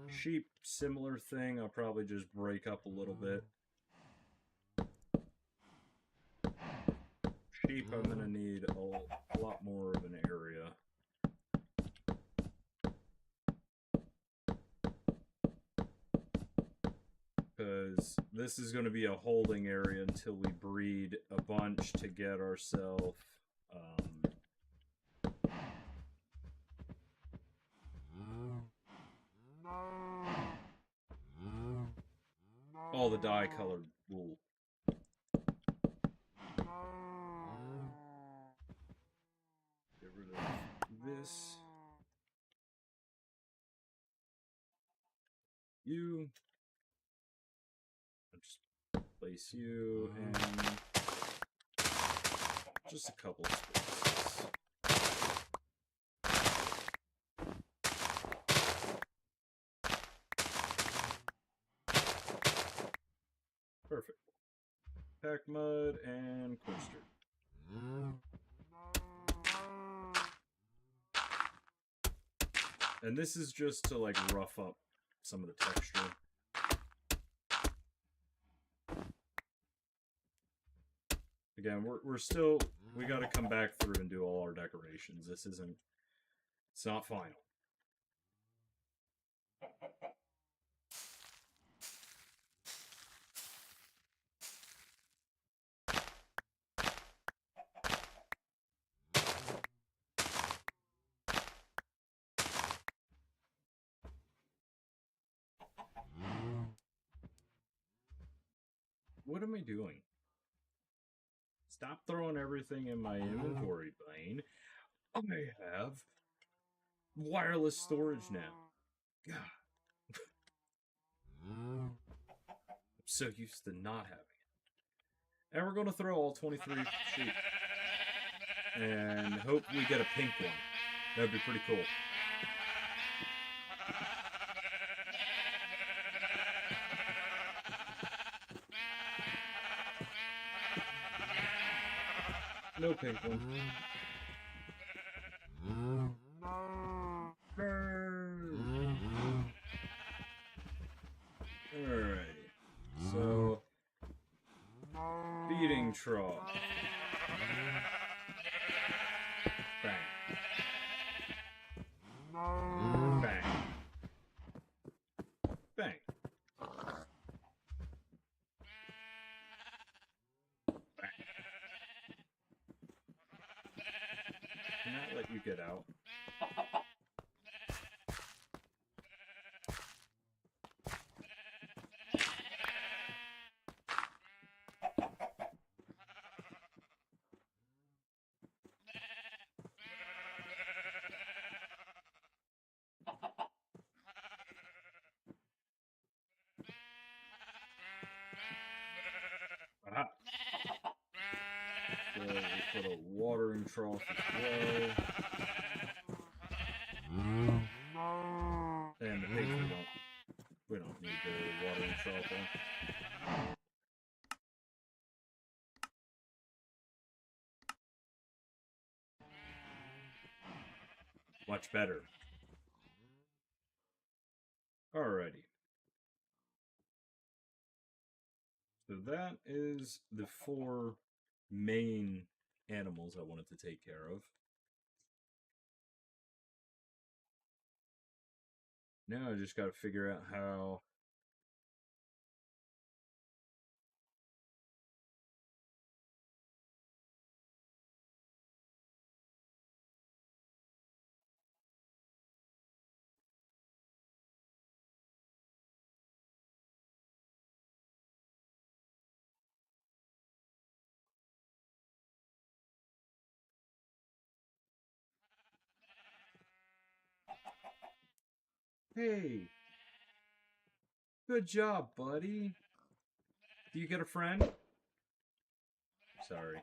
Sheep, similar thing. I'll probably just break up a little bit. Sheep, I'm gonna need a lot more of an area. Because this is going to be a holding area until we breed a bunch to get ourselves all the dye-colored wool. Get rid of this. You. I'll just place you in just a couple spaces. Perfect. Pack mud and coaster. And this is just to like rough up some of the texture. Again, we're still, we got to come back through and do all our decorations. This isn't, it's not final. What am I doing? Stop throwing everything in my inventory, Blaine. I have wireless storage now. God. I'm so used to not having it. And we're going to throw all 23 sheep. And hope we get a pink one. That would be pretty cool. No pink one. Alrighty. So, feeding trough. Bang. Bang. Bang. Can I let you get out? Aha. So we put a watering trough as well. And the pigs we don't need the watering trough on. Much better. Alrighty. So that is the 4 main animals I wanted to take care of. Now I just got to figure out how... Hey! Good job, buddy! Do you get a friend? Sorry.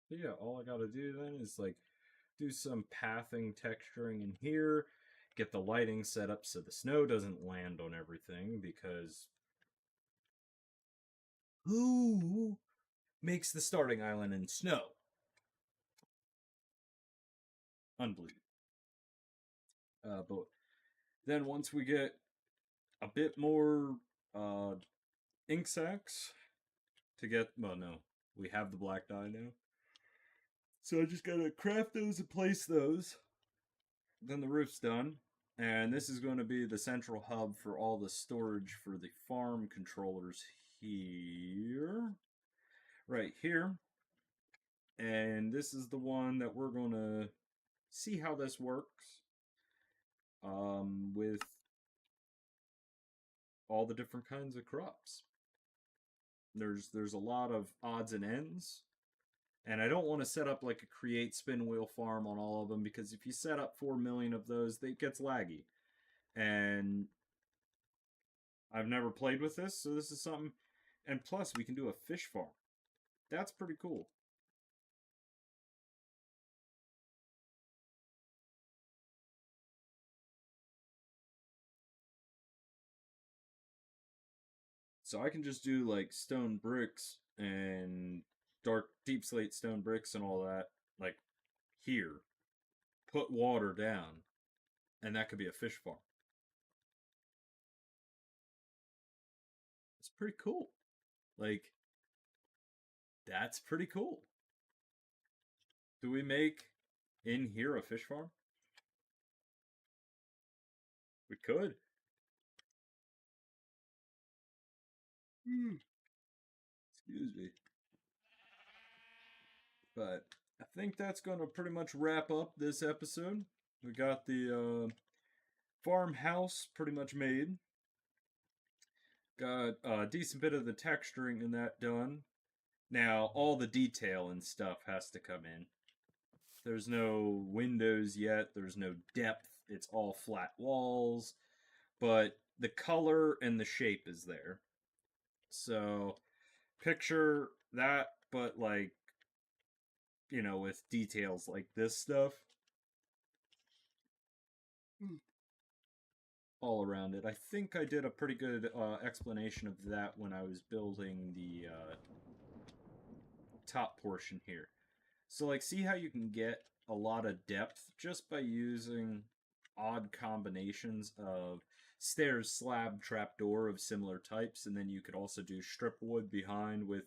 But yeah, all I gotta do then is like do some pathing texturing in here, get the lighting set up so the snow doesn't land on everything, because who makes the starting island in snow? Unbelievable. But then once we get a bit more uh, ink sacs to get, well, no, we have the black dye now. So I just gotta craft those and place those. Then the roof's done. And this is going to be the central hub for all the storage for the farm controllers here. Right here. And this is the one that we're going to see how this works with all the different kinds of crops. There's a lot of odds and ends, and I don't want to set up like a create spin wheel farm on all of them, because if you set up 4 million of those, it gets laggy. And I've never played with this, so this is something. And plus, we can do a fish farm. That's pretty cool. So I can just do like stone bricks and dark deep slate stone bricks and all that, like here, put water down, and that could be a fish farm. It's pretty cool. Like, that's pretty cool. Do we make in here a fish farm? We could. Excuse me. But I think that's going to pretty much wrap up this episode. We got the farmhouse pretty much made. Got a decent bit of the texturing in that done. Now, all the detail and stuff has to come in. There's no windows yet, there's no depth, it's all flat walls, but the color and the shape is there. So, picture that, but like, with details like this stuff all around it. I think I did a pretty good explanation of that when I was building the top portion here. So, like, see how you can get a lot of depth just by using odd combinations of stairs, slab, trapdoor of similar types, and then you could also do strip wood behind with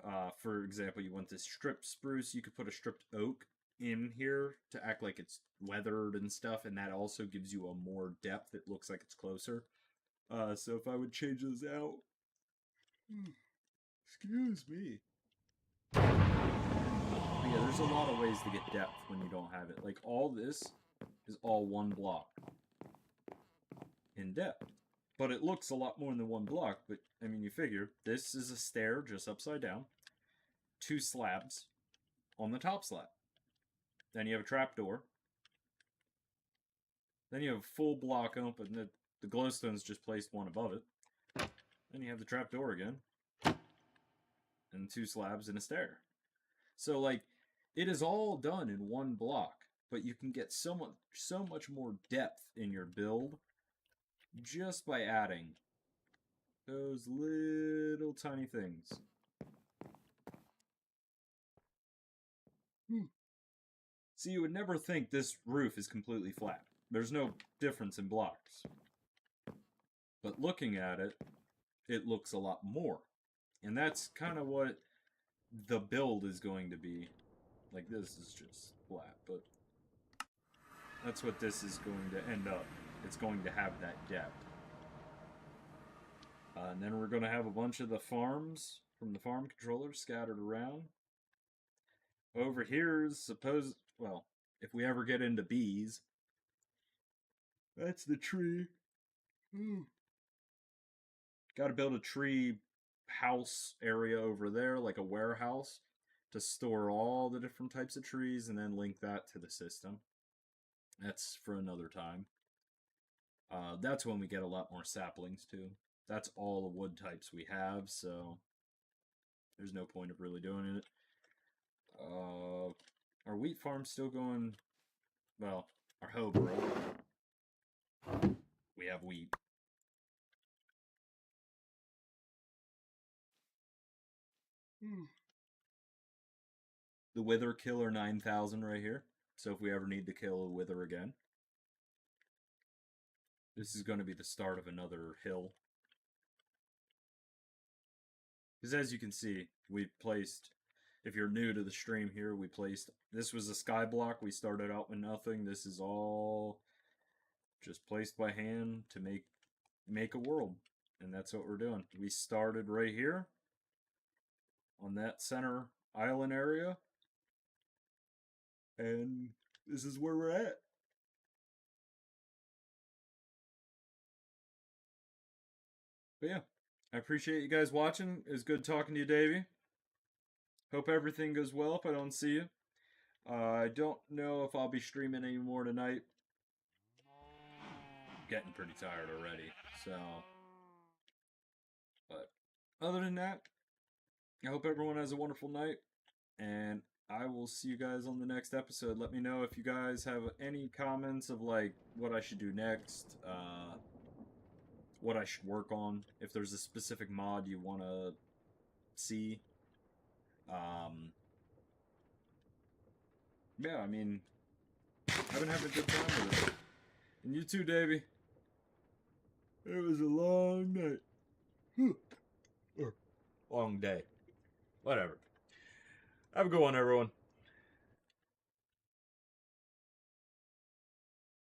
uh, for example, you want this strip spruce, you could put a stripped oak in here to act like it's weathered and stuff, and that also gives you a more depth. It looks like it's closer. So if I would change those out, excuse me. But yeah, there's a lot of ways to get depth when you don't have it. Like, all this is all one block in depth. But it looks a lot more than one block. But, I mean, you figure, this is a stair just upside down. 2 slabs on the top slab. Then you have a trapdoor. Then you have a full block open. The glowstone's just placed one above it. Then you have the trapdoor again. And 2 slabs and a stair. So, like, it is all done in one block, but you can get so much more depth in your build just by adding those little tiny things. See, you would never think this roof is completely flat. There's no difference in blocks. But looking at it, it looks a lot more. And that's kind of what the build is going to be. Like, this is just flat, but that's what this is going to end up. It's going to have that depth. And then we're going to have a bunch of the farms from the farm controllers scattered around. Over here is well, if we ever get into bees, that's the tree. Got to build a tree house area over there, like a warehouse, to store all the different types of trees and then link that to the system. That's for another time. That's when we get a lot more saplings too. that's all the wood types we have, so there's no point of really doing it. Our wheat farm's still going, well, our hoe broke. We have wheat. The Wither Killer 9000 right here. So if we ever need to kill a Wither again. This is going to be the start of another hill. Because as you can see, we've placed, if you're new to the stream here, we placed, this was a sky block. We started out with nothing. This is all just placed by hand to make a world. And that's what we're doing. We started right here on that center island area. And this is where we're at. But yeah, I appreciate you guys watching. It was good talking to you, Davey. Hope everything goes well if I don't see you. I don't know if I'll be streaming anymore tonight. Getting pretty tired already, so. But other than that, I hope everyone has a wonderful night, and I will see you guys on the next episode. Let me know if you guys have any comments of like what I should do next, what I should work on, if there's a specific mod you want to see. Yeah, I mean, I've been having a good time with it. And you too, Davey. It was a long night. Or long day. Whatever. Have a good one, everyone.